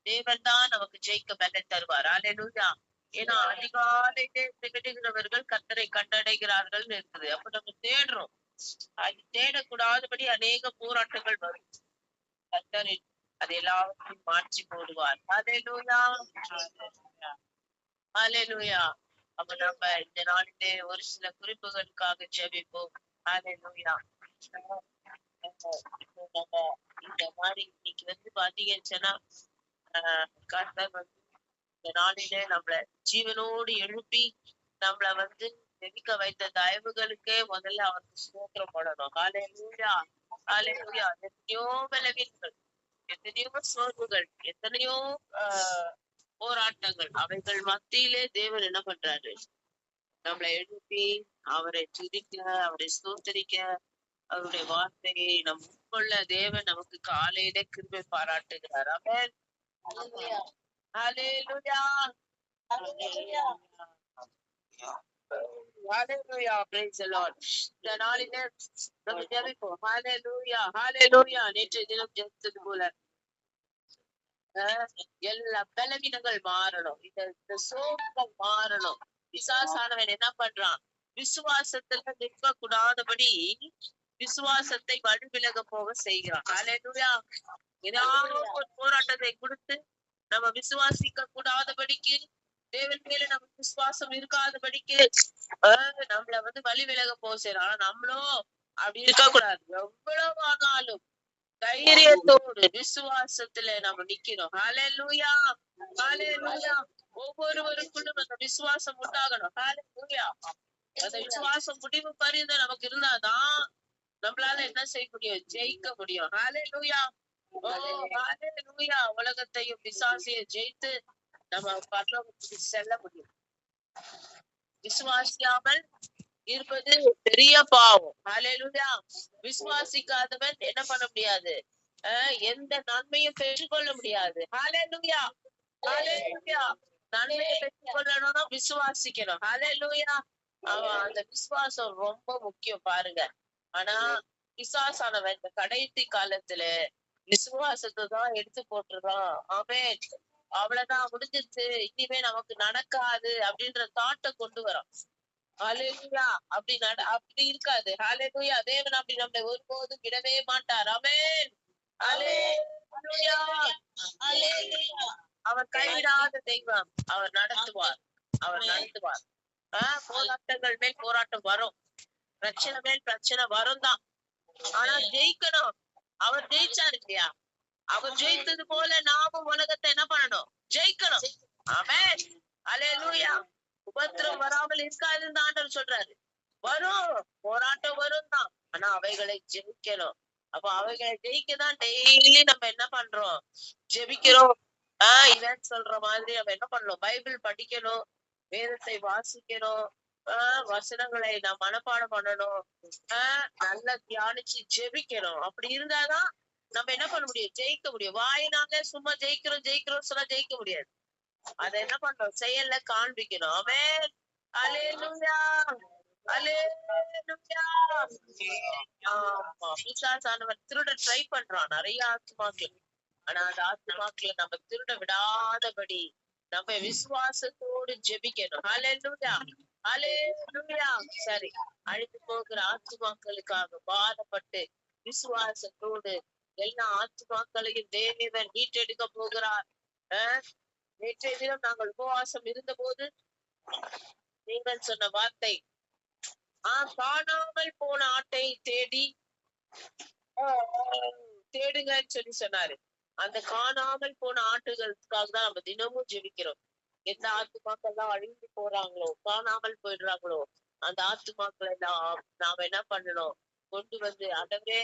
தேவன் தான் நமக்கு ஜெயிக்க பலன் தருவார். ஹல்லேலூயா. ஏன்னா அதிகாலையிலே திகழ்கிறவர்கள் கர்த்தரை கண்டடைகிறார்கள் இருக்குது. அப்ப நம்ம தேடுறோம். அது தேடக்கூடாதபடி அநேக போராட்டங்கள் வரும். கர்த்தர் அது எல்லாவற்றையும் மாற்றி போடுவார். ஹல்லேலூயா ஹல்லேலூயா. அப்ப நம்ம இந்த நாளிலே ஒரு சில குறிப்புகளுக்காக ஜெபிப்போம். ஹல்லேலூயா. நம்ம இந்த மாதிரி இன்னைக்கு பாத்தீங்கன்னா கர்த்தர் இந்த நாளிலே நம்மள ஜீவனோடு எழுப்பி நம்மள ஜெபிக்க வைத்த தயவுகளுக்கே முதல்ல அவருக்கு ஸ்தோத்திரம் போடணும். ஹல்லேலூயா ஹல்லேலூயா. எத்தனையோ பலவீனங்கள், எத்தனையோ சோர்வுகள், எத்தனையோ போராட்டங்கள், அவைகள் மத்தியிலே தேவன் என்ன பண்றாரு? நம்மளை எழுப்பி அவரை துதிக்க, அவரை ஸ்தோத்தரிக்க, அவருடைய வார்த்தையை நம் உட்கொள்ள தேவன் நமக்கு காலையிலே கிருபை பாராட்டுகிறார். ஆமென். ஹல்லேலூயா ஹல்லேலூயா ஹல்லேலூயா. praise the Lord. இந்த நாளிலே நம்ம ஜெபிப்போம். ஹல்லேலூயா ஹல்லேலூயா. நேற்றைய தினம் ஜெபித்தது போல எல்லா பலவீனங்கள் மாறணும். இந்த சோர்வுகள் மாறணும். பிசாசானவன் என்ன பண்றான்? விசுவாசத்துல நிற்க கூடாதபடி விசுவாசத்தை வலுவிலக போக செய்கிறான். ஹல்லேலூயா. ஏதாவது ஒரு போராட்டத்தை கொடுத்து நம்ம விசுவாசிக்க கூடாதபடிக்கு, தேவன் மேல நமக்கு விசுவாசம் இருக்காதபடிக்கு நம்மள வழி விலக போக செய்யறான். ஆனா நம்மளும் அப்படி இருக்க கூடாது. எவ்வளவு ஆனாலும் தைரியத்தோடு விசுவாசத்துல நம்ம நிக்கணும். ஹல்லேலூயா ஹல்லேலூயா. ஒவ்வொருவருக்குள்ளும் அந்த விசுவாசம் உண்டாகணும். ஹல்லேலூயா. அந்த விசுவாசம் முடிவு பரிந்து நமக்கு இருந்தாதான் நம்மளால என்ன செய்ய முடியும்? ஜெயிக்க முடியும். ஹல்லேலூயா ஹல்லேலூயா. உலகத்தையும் பிசாசையும் ஜெயித்து நம்ம பரலோகத்துக்கு செல்ல முடியும். விசுவாசியாமல் இருப்பது பெரிய பாவம். ஹல்லேலூயா. விசுவாசிக்காதவன் என்ன பண்ண முடியாது? எந்த நன்மையும் பெற்றுக்கொள்ள முடியாது. ஹல்லேலூயா ஹல்லேலூயா. நன்மையை பெற்றுக்கொள்ளணும்னா விசுவாசிக்கணும். ஹல்லேலூயா. அந்த விசுவாசம் ரொம்ப முக்கியம் பாருங்க. ஆனா பிசாசானவன் இந்த கடைசி காலத்துல விசுவாசத்தை தான் எடுத்து போட்டுறான். ஆமென். அவ்வளவுதான், முடிஞ்சிருச்சு, இனிமே நமக்கு நடக்காது அப்படின்ற தாட்டை கொண்டு வரான். ஹalleluya. அப்படி இருக்காது. ஹalleluya. தேவன் அப்படி நம்மை ஒருபோதும் விடவே மாட்டார். ஆமென். ஹalleluya. ஹalleluya. அவர் கைவிடாத தெய்வம். அவர் நடத்துவார். அவர் நடத்துவார். போராட்டங்கள் மேல் போராட்டம் வரும். பிரச்சனை மேல் பிரச்சனை வரும் தான். ஆனா ஜெயிக்கணும். அவர் ஜெயிச்சாரு இல்லையா? அவர் ஜெயித்தது போல நாமும் உலகத்தை என்ன பண்ணணும்? ஜெயிக்கணும். ஆமென். ஹalleluya. உபத்திரம் வராமல் இருக்காதுன்னு ஆண்டவர் சொல்றாரு. வரும், போராட்டம் வரும் தான். ஆனா அவைகளை ஜெயிக்கணும். அப்ப அவைகளை ஜெயிக்கதான் டெய்லி நம்ம என்ன பண்றோம்? ஜெபிக்கிறோம். இவன் சொல்ற மாதிரி நம்ம என்ன பண்ணணும்? பைபிள் படிக்கணும், வேதத்தை வாசிக்கணும், வசனங்களை நான் மனப்பாடம் பண்ணணும், நல்லா தியானிச்சு ஜெபிக்கணும். அப்படி இருந்தாதான் நம்ம என்ன பண்ண முடியும்? ஜெயிக்க முடியும். வாயினால சும்மா ஜெயிக்கிறோம் சொன்னா ஜெயிக்க முடியாது. அதை என்ன பண்ணணும்? செயல்ல காண்பிக்கணும். ஆமென். ஹalleluya. ஹalleluya. ஆமா, பிசாசானவன் திருட ட்ரை பண்றான் நிறைய ஆத்மாக்கள். ஆனா அந்த ஆத்மாக்களை நம்ம திருட விடாதபடி நம்ம விசுவாசத்தோடு ஜெபிக்கணும். ஹalleluya. ஹalleluya. சரி, அழிந்து போகிற ஆத்மாக்களுக்காக பாதப்பட்டு விசுவாசத்தோடு எல்லா ஆத்மாக்களையும் தேவன் மீட்டெடுக்க போகிறார். நேற்றைய தினம் நாங்கள் உபவாசம் இருந்த போது நீங்கள் சொன்ன வார்த்தை, காணாமல் போன ஆட்டை தேடுங்கன்னு சொல்லி சொன்னாரு. அந்த காணாமல் போன ஆட்டுகளுக்காக தான் நம்ம தினமும் ஜெபிக்கிறோம். எந்த ஆத்துமாக்கள்லாம் அழிந்து போறாங்களோ, காணாமல் போயிடுறாங்களோ, அந்த ஆத்துமாக்களை எல்லாம் நாம என்ன பண்ணணும்? கொண்டு வந்து ஆண்டவரே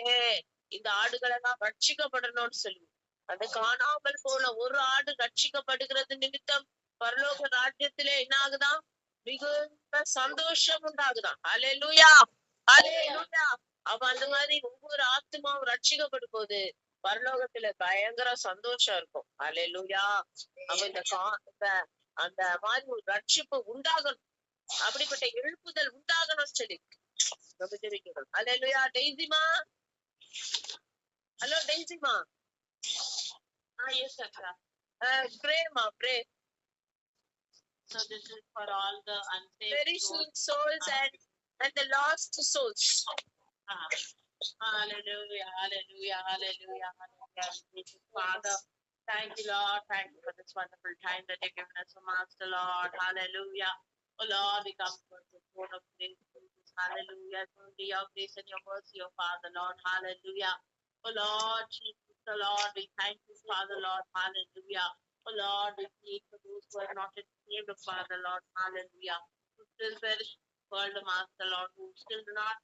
இந்த ஆடுகள் எல்லாம் ரட்சிக்கப்படணும்னு சொல்லி, அந்த காணாமல் போன ஒரு ஆடு ரட்சிக்கப்படுகிறது நிமித்தம் பரலோக ராஜ்யத்திலே என்ன ஆகுதான்? மிகுந்த சந்தோஷம் உண்டாகுதான். ஹalleluya. ஹalleluya. அப்ப அந்த மாதிரி ஒவ்வொரு ஆத்மாவும் ரட்சிக்கப்படும் போது பரலோகத்துல பயங்கர சந்தோஷம் இருக்கும். ஹalleluya. அப்ப அந்த மாதிரி ஒரு ரட்சிப்பு உண்டாகணும், அப்படிப்பட்ட எழுப்புதல் உண்டாகணும்னு சொல்லி நம்ம ஜெபிக்கணும். ஹalleluya. டெய்ஸிமா, hello டெய்ஸிமா. Yes, Akka. Pray ma, pray. So this is for all the unsaved Perishing souls and the lost souls. Hallelujah, hallelujah, hallelujah, hallelujah. Father, thank you, Lord. Thank you for this wonderful time that you've given us, Master Lord. Hallelujah. Oh Lord, we come to the throne of grace. Hallelujah. Only your grace and your mercy, your Father, Lord. Hallelujah. Oh Lord, Jesus, the Lord, we thank you, Father, Lord. Hallelujah. Oh Lord, we plead for those who are not saved, Father, Lord. Hallelujah. Who still perish world, Master Lord, who still are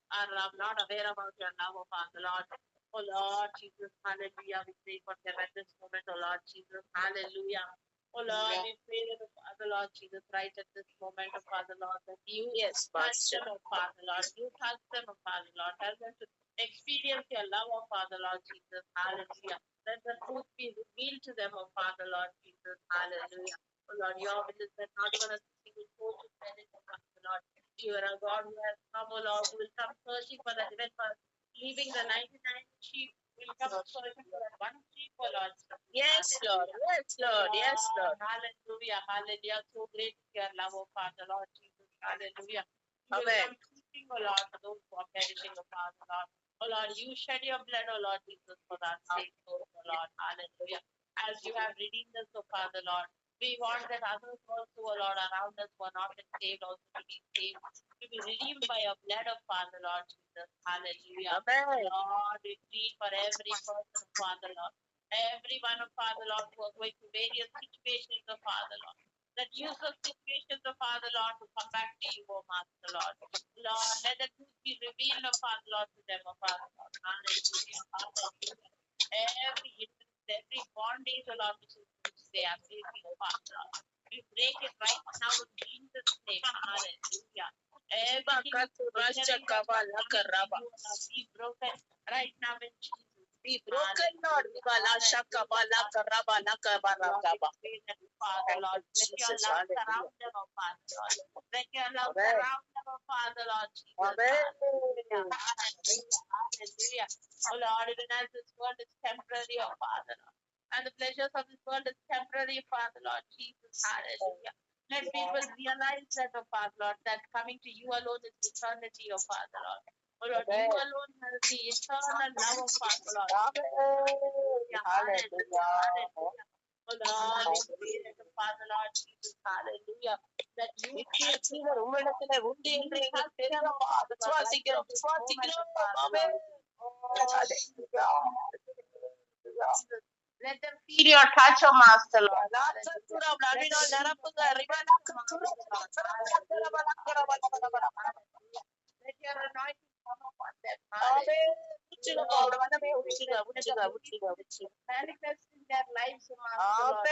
not aware about your love, oh Father Lord. Oh Lord Jesus, hallelujah. We pray for them at this moment, oh Lord Jesus, hallelujah. Oh Lord, we pray that the Father Lord Jesus, right at this moment, oh Father Lord, that you touch them, oh Father Lord. You touch them, oh Father Lord. Help them to experience your love, oh Father Lord Jesus, hallelujah. Let the truth be revealed to them, oh Father Lord Jesus, hallelujah. Oh Lord, your will is that not even a single soul to perish, oh Father Lord. You are a God who has come, O Lord, who will come searching for that, even for leaving the 99 sheep, will come searching for that one sheep, O Lord. Yes, Lord. Yes, Lord. Yes, Lord. Hallelujah. Hallelujah. So great is your love, O Father, Lord Jesus. Hallelujah. You Amen. will come seeking, O Lord, for those who are perishing, O Father, Lord. O Lord, you shed your blood, O Lord Jesus, for that sake, O Lord. Hallelujah. As you have redeemed us, O Father, Lord. We want that others also, O Lord, around us who are not yet saved, also to be saved, to be redeemed by your blood of Father, Lord Jesus. Hallelujah. Amen. Lord, we plead for every person, Father, Lord. Every one of Father, Lord, who are going through various situations of Father, Lord. That use those situations of Father, Lord, to come back to you, O Master, Lord. Lord, let the truth be revealed, O Father, Lord, to them, O Father, Lord. Hallelujah. Hallelujah. Every hindrance, every bondage, O Lord, which they are facing, O Father, Lord. We break it right now in Jesus' name. Hallelujah. Everything be broken right now in Jesus' name. Be broken, Lord. Father, Lord, let your love surround them, oh Father, Lord. Let your love surround them, oh Father, Lord Jesus. Hallelujah. Hallelujah. Oh Lord, even as this world is temporary, oh Father, Lord. And the pleasures of this world is temporary, Father, Lord Jesus. Hallelujah. Let people realize that, oh Father Lord, that coming to you alone is eternity, oh Father Lord. Oh Lord, you alone have the eternal love of Father Lord. Hallelujah, hallelujah, hallelujah. Oh Lord, we pray that the Father Lord Jesus, hallelujah, that you நித்திய ஜீவன் உம்மிடத்துல உண்டு என்று எங்களுக்கு தெரியும்ப்பா. விசுவாசிக்கிறோம் விசுவாசிக்கிறோம். ஆமென். let them feel your touch, oh Master Lord. ராசத்துரம் நடுநாள் நிரப்புங்க. ரிவலக்கத்துரம் Let your anointing come upon them. ஆமென். உச்சிங்க அவட வந்தமே உச்சிங்க. Manifest in their lives, oh Master Lord.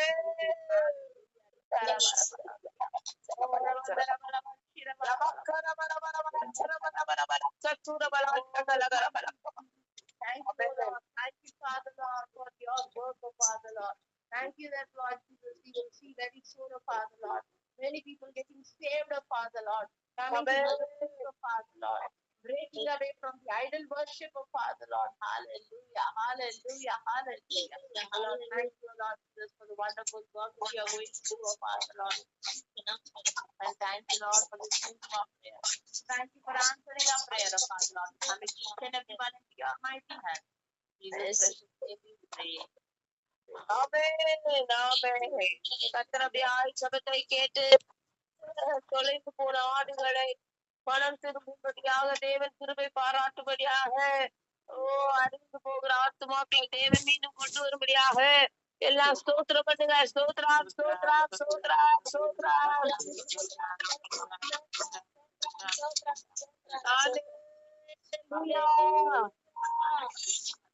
Thank you, Lord. Thank you, Father Lord, for your work, oh Father Lord. Thank you that, Lord Jesus, we will see very soon, oh Father Lord. Many people getting saved, oh Father Lord. Coming to know, oh Father Lord. Breaking away from the idol worship, oh Father Lord. Hallelujah, hallelujah, hallelujah. Lord, thank you, Lord Jesus, for the wonderful work that you are going to do, oh Father Lord. And thank you, Lord, for listening to our prayer. Thank you for answering our prayer, oh Father Lord. Commit each and everyone into your mighty hand. Jesus' precious name we pray. ஆமென். ஆமென். கர்த்தரபியாய் ஜெபத்தை கேட்டு தொலைந்து போன ஆடுகளை மனம் திரும்பும்படியாக தேவன் கிருபை பாராட்டும்படியாக அறிந்து போகிற ஆத்துமாக்களை தேவன் மீண்டும் கொண்டு வரும்படியாக எல்லாம் ஸ்தோத்திரம் பண்ணுங்க. ஸ்தோத்ரம் ஸ்தோத்ரம் ஸ்தோத்ரம் ஸ்தோத்ரம். ஹalleluya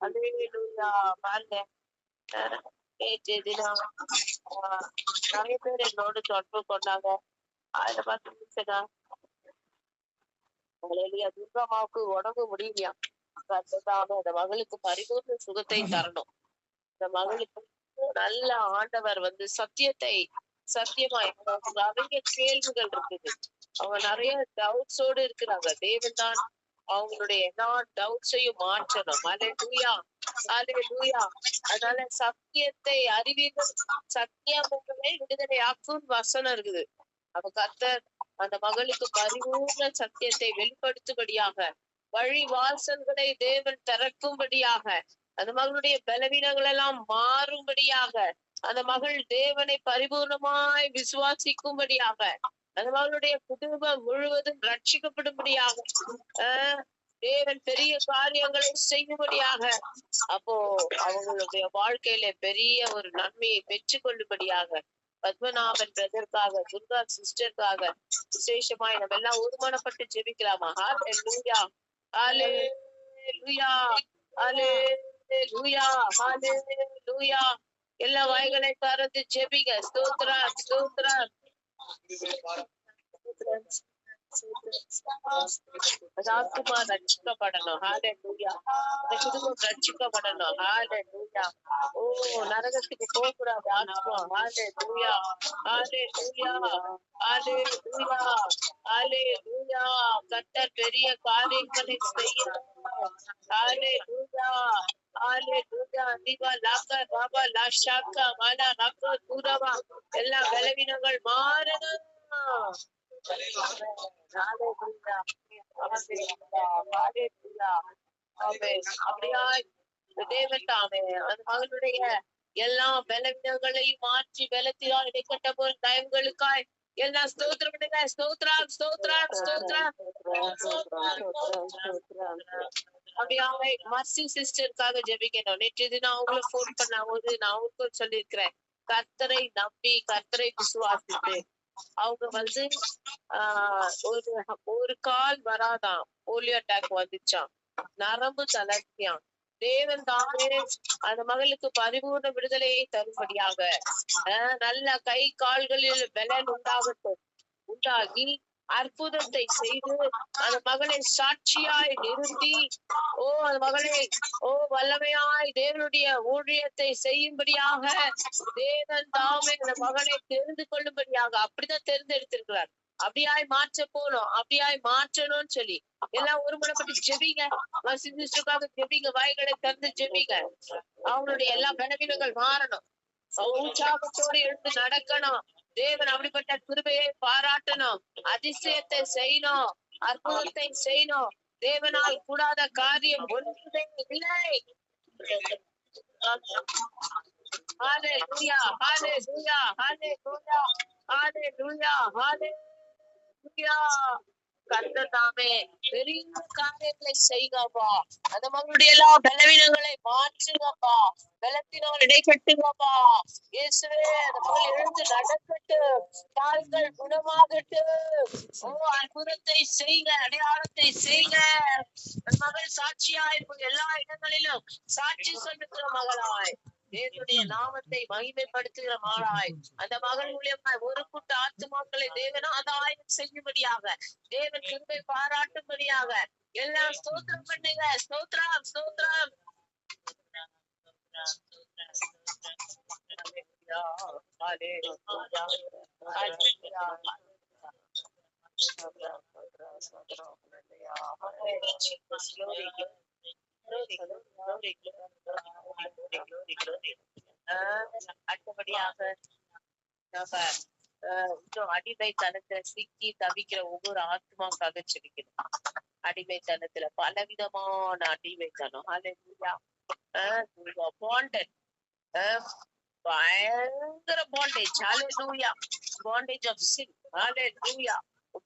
ஹalleluya. பாருங்க நேற்று தினம் நிறைய பேர் என்னோட தொடர்பு கொண்டாங்க. 1010 நிமிஷம் துர்காமாவுக்கு உடம்பு முடியலையா? அந்த மகளுக்கு பரிபூர்ண சுகத்தை தரணும். இந்த மகளுக்கு நல்ல ஆண்டவர் வந்து சத்தியமாய் நிறைய கேள்விகள் இருக்குது. அவங்க நிறைய டவுட்ஸோடு இருக்கிறாங்க. தேவன் தான் அவங்களுடைய எல்லா டவுட்ஸையும் மாற்றணும். ஹalleluya ஹalleluya. அதனால சத்தியத்தை அறிவீர்கள், சத்தியம் உங்களை விடுதலையாக்கும் வசனம் இருக்குது. அப்ப கர்த்தர் அந்த மகளுக்கு பரிபூர்ண சத்தியத்தை வெளிப்படுத்தும்படியாக வழி வாசல்களை தேவன் திறக்கும்படியாக அந்த மகளுடைய பலவீனங்கள் எல்லாம் மாறும்படியாக அந்த மகள் தேவனை பரிபூர்ணமாய் விசுவாசிக்கும்படியாக அந்த மகளுடைய குடும்பம் முழுவதும் ரட்சிக்கப்படும்படியாக தேவன் பெரிய காரியங்களை செய்யும்படியாக அப்போ அவங்களுடைய வாழ்க்கையில பெரிய ஒரு நன்மையை பெற்றுக் கொள்ளும்படியாக பத்மநாபன் பிரதருக்காக, துர்கா சிஸ்டருக்காக விசேஷமாய் நம்ம எல்லாம் ஒருமனப்பட்டு ஜெபிக்கலாமா? ஹalleluya ஹalleluya ஹalleluya ஹalleluya. எல்லா வாய்களை திறந்து ஜெபிங்க. ஸ்தோத்திரம் ஸ்தோத்திரம். ஆத்துமா ரட்சிக்கப்படணும். ஹalleluya. அந்த குடும்பம் ரட்சிக்கப்படணும். ஹalleluya. நரகத்துக்கு போகக்கூடாது ஆத்மா. ஹalleluya ஹalleluya ஹalleluya ஹalleluya. கர்த்தர் பெரிய காரியங்களை செய்யணும். ஹalleluya ஹalleluya. திவா லாக்கா பாபா லாஷாக்கா மாலா நாக்கா தூரவா எல்லா பலவீனங்கள் மாறணும். அப்படியா தேவன் தாமே அந்த மகனுடைய எல்லா பலவீனங்களையும் மாற்றி பலத்தினால் இடைக்கட்ட போல் தயவுகளுக்காய் எல்லாம் ஸ்தோத்திரம் பண்ணுங்க. ஸ்தோத்ரம் ஸ்தோத்ரம் ஸ்தோத்ரம். அப்படியா மர்சி சிஸ்டருக்காக ஜெபிக்கணும். நேற்று நான் அவங்களை போன் பண்ண போது நான் அவங்களுக்கும் சொல்லியிருக்கிறேன், கர்த்தரை நம்பி கர்த்தரை விசுவாசித்து அவங்க வந்து ஒரு கால் வராதான், போலியோ அட்டாக் வந்துச்சான், நரம்பு தளர்ச்சியான். தேவன் தாமே அந்த மகளுக்கு பரிபூர்ண விடுதலையை தரும்படியாக நல்ல கை கால்களில் பலன் உண்டாகி அற்புதத்தை செய்து அந்த மகளை சாட்சியாய் நிறுத்தி அந்த மகளை வல்லமையாய் தேவனுடைய ஊழியத்தை செய்யும்படியாக தேவன் தாமே அந்த மகளை தெரிந்து கொள்ளும்படியாக அப்படிதான் தேர்ந்தெடுத்திருக்கிறார். அப்படியாய் மாற்ற போனோம், அப்படியாய் மாற்றணும்னு சொல்லி எல்லாம் ஒருமுறைப்பட்டு ஜெபிங்க. சிஸ்டருக்காக ஜெபிங்க. வாய்களை திறந்து ஜெபிங்க. அவங்களுடைய எல்லா பலவீனங்கள் மாறணும். உற்சாகத்தோடு எழுந்து நடக்கணும். தேவன் அப்படிப்பட்ட கிருபையை பாராட்டணும். அதிசயத்தை செய்யணும், அற்புதத்தை செய்யணும். தேவனால் கூடாத காரியம் ஒன்றுமே இல்லை. Hallelujah, hallelujah, hallelujah, hallelujah, hallelujah. கர்த்ததாமே பெரிய காரியங்களை செய்கப்பா. அந்த மகளுடைய எல்லா பலவீனங்களை மாற்றுங்கப்பா. பலத்தினால் இடைக்கட்டுங்கப்பா. இயேசுவே, அந்த மகள் எழுந்து நடக்கட்டு, கால்கள் குணமாகட்டு. அற்புதத்தை செய்க, அடையாளத்தை செய்க. அந்த மகள் சாட்சியாய் எல்லா இடங்களிலும் சாட்சி சொல்லுகிற மகளாய், தேவனுடைய நாமத்தை மகிமைப்படுத்துகிற மகளாய், அந்த மகள் மூலியமா ஒரு கூட்ட ஆத்துமாக்களை தேவன் ஆதாயம் செய்யும்படியாக, தேவன் கிருபை பாராட்டும்படியாக எல்லாம் ஸ்தோத்திரம் பண்ணுங்க. ஸ்தோத்திரம், ஸ்தோத்திரம். அடுத்தபடியாக அடிமைத்தனத்துல சிக்கி தவிக்கிற ஒவ்வொரு ஆத்மாக்காக செபிக்கணும். அடிமைத்தனத்துல பலவிதமான அடிமைத்தனம். பயங்கர bondage. Hallelujah. Bondage of sin. Hallelujah.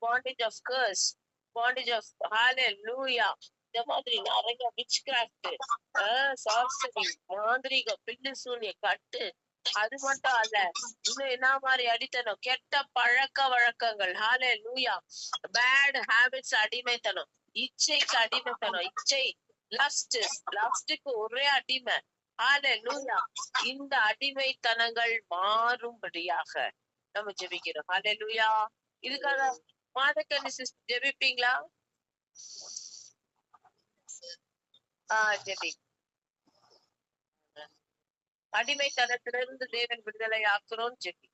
Bondage of curse. Bondage of hallelujah. இந்த மாதிரி நிறைய witchcraft, sorcery, மாந்திரீக பில்லு சூனிய கட்டு. அது மட்டும் அல்ல, இன்னும் என்ன மாதிரி அடித்தனம், கெட்ட பழக்க வழக்கங்கள். Hallelujah. Bad habits அடிமைத்தனம், இச்சைக்கு அடிமைத்தனம், இச்சை லஸ்டுக்கு ஒரே அடிமை. Hallelujah. இந்த அடிமைத்தனங்கள் மாறும்படியாக நம்ம ஜெபிக்கிறோம். Hallelujah. இதுக்காக மாதக்கண்ணி சிஸ்டர் ஜெபிப்பீங்களா? ஜெபி. அடிமைத்தனத்திலிருந்து தேவன் விடுதலை ஆக்குறோம். ஜெபி.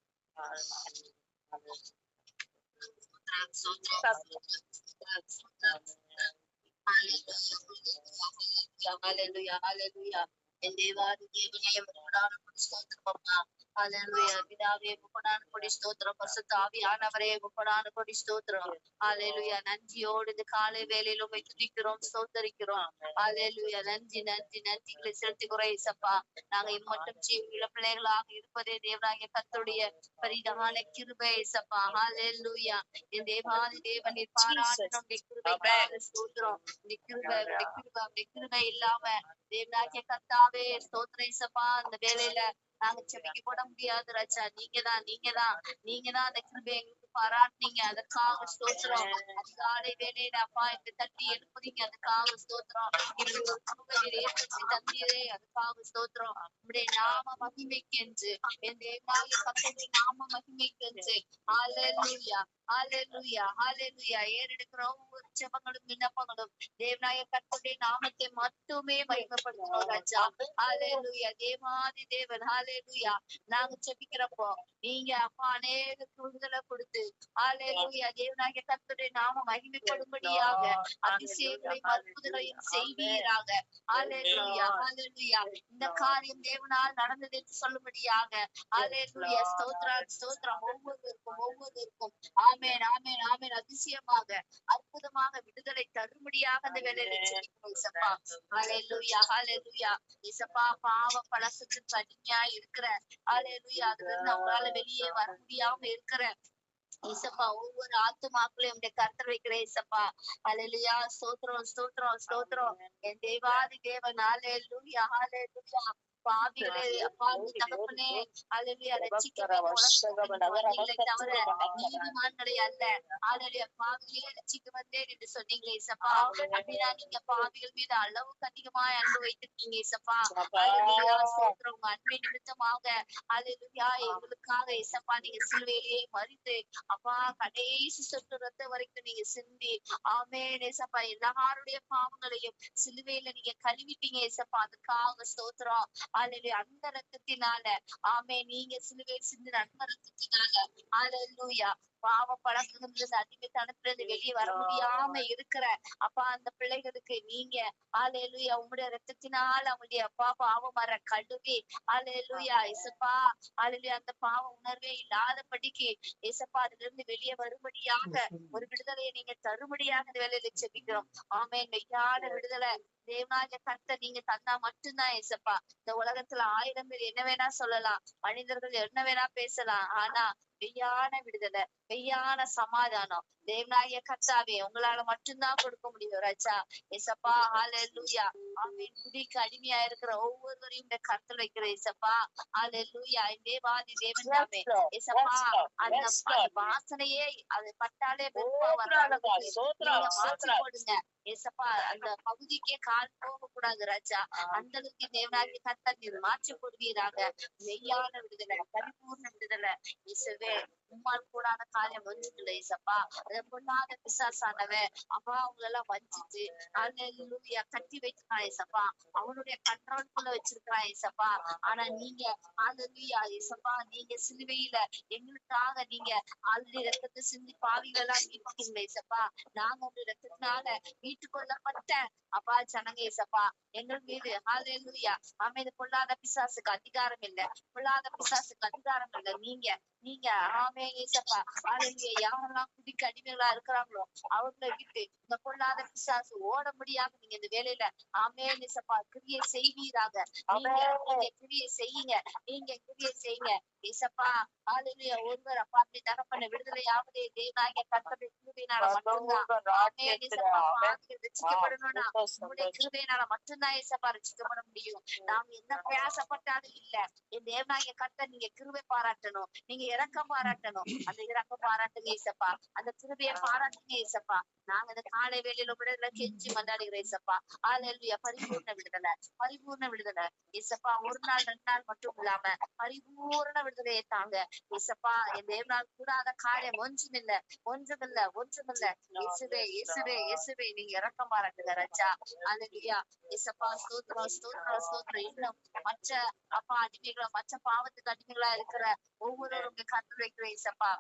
Hallelujah, hallelujah. என் தேவாதி தேவனே உமக்கு ஸ்தோத்திரமப்பா. ஹல்லேலூயா. பிதாவே உமக்கு கொடி ஸ்தோத்திரம். பரிசுத்த ஆவியானவரே உமக்கு கொடி ஸ்தோத்திரம். ஹல்லேலூயா. நன்றியோடு இந்த காலை வேளையில உம்மை துதிக்கிறோம், ஸ்தோத்தரிக்கிறோம். ஹல்லேலூயா. நன்றி நன்றி நன்றிகளை செலுத்துகிறோம் இயேசப்பா. நாங்க இம்மட்டும் ஜீவனுள்ள பிள்ளைகளாக இருப்பதே தேவனாகிய கர்த்தருடைய பரிதான கிருபை இயேசப்பா. ஹல்லேலூயா. என் தேவாதி தேவனே பாராட்டணும் கிருபைக்காக ஸ்தோத்திரம். இந்த கிருபை இல்லாம தேவனாகிய கர்த்தாவே ஸ்தோத்திரம் இயேசப்பா. அந்த வேலையில நாங்க செபிக்க கூட முடியாது ராஜா. நீங்கதான் அந்த கிருபை எங்களுக்கு பாராட்டினீங்க, அதற்காக ஸ்தோத்திரம். அதிகாலை வேலையில அப்பா இந்த தட்டி எழுப்புறீங்க, அதுக்காக ஸ்தோத்திரம். இப்படி ஒரு கிருபையை ஏற்படுத்தி தந்தீரே, அதுக்காக ஸ்தோத்திரம். உங்களுடைய நாம மகிமைக்கென்று, என் தேவனாகிய கர்த்தருடைய நாம மகிமைக்கென்று. ஹல்லேலூயா, ஹல்லேலூயா, ஹல்லேலூயா. ஏறெடுக்கிற ஒவ்வொரு ஜெபங்களும் விண்ணப்பங்களும் தேவனாகிய கர்த்தருடைய நாமத்தை மட்டுமே மகிமைப்படுத்துறோம் ராஜா. ஹல்லேலூயா. தேவாதி தேவன். ஹல்லேலூயா. நாங்க ஜெபிக்கிறப்போ நீங்க அப்பா அநேக விடுதலை கொடுத்து ஹல்லேலூயா தேவனாகிய கர்த்தருடைய நாம மகிமைப்படும்படியாக அதிசயங்களையும் அற்புதங்களையும் செய்வீராக. ஹல்லேலூயா, ஹல்லேலூயா. இந்த காரியம் தேவனால் நடந்தது என்று சொல்லும்படியாக. ஹல்லேலூயா. ஸ்தோத்திரம், ஸ்தோத்திரம். ஒவ்வொருவருக்கும் ஆமென், ஆமென், ஆமென். அதிசயமாக அற்புதமாக விடுதலை தரும்படியாக அந்த வேலையில ஜெபிக்கிறோம் இயேசப்பா. ஹல்லேலூயா, ஹல்லேலூயா. இயேசப்பா, பாவ பழக்கத்துக்கு அடிமையா இருக்கிற ஹல்லேலூயா, அதுல இருந்து அவங்களால வெளியே வர முடியாம இருக்கிற இசப்பா ஒவ்வொரு ஆத்துமாக்களையும் உடைய கர்த்தர் வைக்கிற இசப்பா. ஹல்லேலூயா. ஸ்தோத்திரம், ஸ்தோத்திரம், ஸ்தோத்திரம். என் தேவாதி தேவன். ஹல்லேலூயா, ஹல்லேலூயா. பாவிகளே பாவி தகப்பனே ஹல்லேலூயா. ரட்சிக்கவே உலகத்தை தவிர நீதிமான்களை அல்ல ஹல்லேலூயா பாவிகளே ரட்சிக்க வந்தேன் என்று சொன்னீங்களே இசப்பா. அப்படின்னா நீங்க பாவிகள் மீது அளவுக்கு அதிகமாய் அன்பு வைத்திருக்கீங்க இசப்பா. ஹல்லேலூயா. ஸ்தோத்திரம். உங்க அன்பை நிமித்தமாக ஹல்லேலூயா எங்களுக்காக இசப்பா நீங்க சிலுவையிலேயே மரித்து அப்பா கடைசி சொட்டு ரத்த வரைக்கும் நீங்க சிந்தி ஆமென் இசப்பா எல்லாருடைய பாவங்களையும் சிலுவையில நீங்க கழுவிட்டீங்க இசப்பா. அதுக்காக ஸ்தோத்திரம். ஹல்லேலூயா. அந்த ரத்தத்தினால ஆமென் நீங்க சிலுவையில் சிந்தின அந்த ரத்தத்தினால ஹல்லேலூயா பாவ பழக்கத்துல அடிமைத்தனத்துல இருந்து வெளியே வர முடியாம இருக்கிற அப்பா அந்த பிள்ளைகளுக்கு நீங்க ஹalleluya உம்முடைய ரத்தத்தினால் அவங்களுடைய அப்பா பாவம் வர கழுவி ஹalleluya இயேசுப்பா ஹalleluya அந்த பாவ உணர்வே இல்லாதபடிக்கு இயேசுப்பா அதுல இருந்து வெளியே வரும்படியாக ஒரு விடுதலையை நீங்க தரும்படியாக இந்த வேலையில செபிக்கிறோம். ஆமென். மெய்யான விடுதலை தேவனாகிய கர்த்தர் நீங்க தந்தா மட்டும்தான் இயேசுப்பா. இந்த உலகத்துல 1000 பேர் என்ன வேணா சொல்லலாம், மனிதர்கள் என்ன வேணா பேசலாம், ஆனா மெய்யான விடுதலை மெய்யான சமாதானம் தேவனாகிய கர்த்தாவே உங்களால மட்டும்தான் கொடுக்க முடியும் ராஜா. ஏசப்பா ஹalleluya ஆமென். குடிக்கு அடிமையா இருக்கிற ஒவ்வொருவரையும் இந்த கர்த்தர் வைக்கிற ஏசப்பா ஹalleluya. தேவாதி தேவன் தாமே ஏசப்பா அந்த வாசனையே அது பட்டாலே வெறுப்பா வர நீங்க மாற்றி போடுங்க ஏசப்பா. அந்த பகுதிக்கே கால் போக கூடாது ராஜா. அந்த அளவுக்கு தேவனாகிய கர்த்தர் நீர் மாற்றி போடுவீராக. மெய்யான விடுதலை பரிபூர்ண விடுதலை இயேசுவே. உம்மால் கூடாத காரியம் ஒன்றுமில்லை ஏசப்பா. அதை பொல்லாத பிசாசானவன் அப்பா அவங்களெல்லாம் வஞ்சிச்சு ஹalleluya கட்டி வைக்கிறான் ஏசப்பா. அவனுடைய கண்ட்ரோல்குள்ள வச்சிருக்கிறான் ஏசப்பா. ஆனா நீங்க ஹalleluya ஏசப்பா நீங்க சிலுவையில எங்களுக்காக நீங்க ஆல்ரெடி ரத்தத்தை சிந்தி பாவிகள் எல்லாம் மீட்பீங்களே ஏசப்பா. நாங்க உங்க ரத்தத்தினால மீட்டுக் கொள்ளப்பட்ட அப்பா ஜனங்க ஏசப்பா எங்கள் மீது ஹalleluya ஆமென். பொல்லாத பிசாசுக்கு அதிகாரம் இல்லை, பொல்லாத பிசாசுக்கு அதிகாரம் இல்லை. நீங்க ஆமென் ஏசப்பா ஹalleluya. யாரெல்லாம் குடிக்கு அடிமைகளா இருக்கிறாங்களோ அவங்களை விட்டு இந்த பொல்லாத பிசாசு ஓட முடியாம நீங்க இந்த வேலையில ஆமென் ஏசப்பா கிரியை செய்வீராக. நீங்க கிரியை செய்யுங்க, நீங்க கிரியை செய்யுங்க ஏசப்பா ஹalleluya. ஒருவர் அப்பா அப்படி தகப்பன விடுதலையாவதே தேவனாகிய கர்த்தருடைய கிருபையினால மட்டும்தான். ஆமென் ஏசப்பா. பாவிகள் ரட்சிக்கப்படணும்னா உங்களுடைய கிருபையினால மட்டும்தான் ஏசப்பா ரட்சிக்கப்பட முடியும். நாம என்ன பிரயாசப்பட்டாலும் இல்ல. என் தேவனாகிய கர்த்தர் நீங்க கிருபை பாராட்டணும், நீங்க இரக்கம் பாராட்டணும். அந்த இரக்கம் பாராட்டுங்க ஏசப்பா, அந்த கிருபையை பாராட்டுங்க ஏசப்பா. நாங்க இந்த காலை வேளையில விடுதலை கெஞ்சி மன்றாடுகிறோம் ஏசப்பா ஹalleluya. பரிபூர்ண விடுதலை பரிபூர்ண விடுதலை ஏசப்பா. ஒரு நாள் 2 நாள் மட்டும் இல்லாம பரிபூர்ண விடுதலையை தாங்க ஏசப்பா. என் தேவனால் கூடாத காரியம் ஒன்றுமில்ல இயேசுவே இயேசுவே இயேசுவே. நீங்க இரக்கம் பாராட்டுங்க ராஜா ஹalleluya ஏசப்பா. ஸ்தோத்திரம் ஸ்தோத்திரம் ஸ்தோத்திரம். இன்னும் மற்ற அப்பா அடிமைகளா மற்ற பாவத்துக்கு அடிமைகளா இருக்கிற ஒவ்வொருவரும் கருத்து வைக்கிற ஏசப்பா.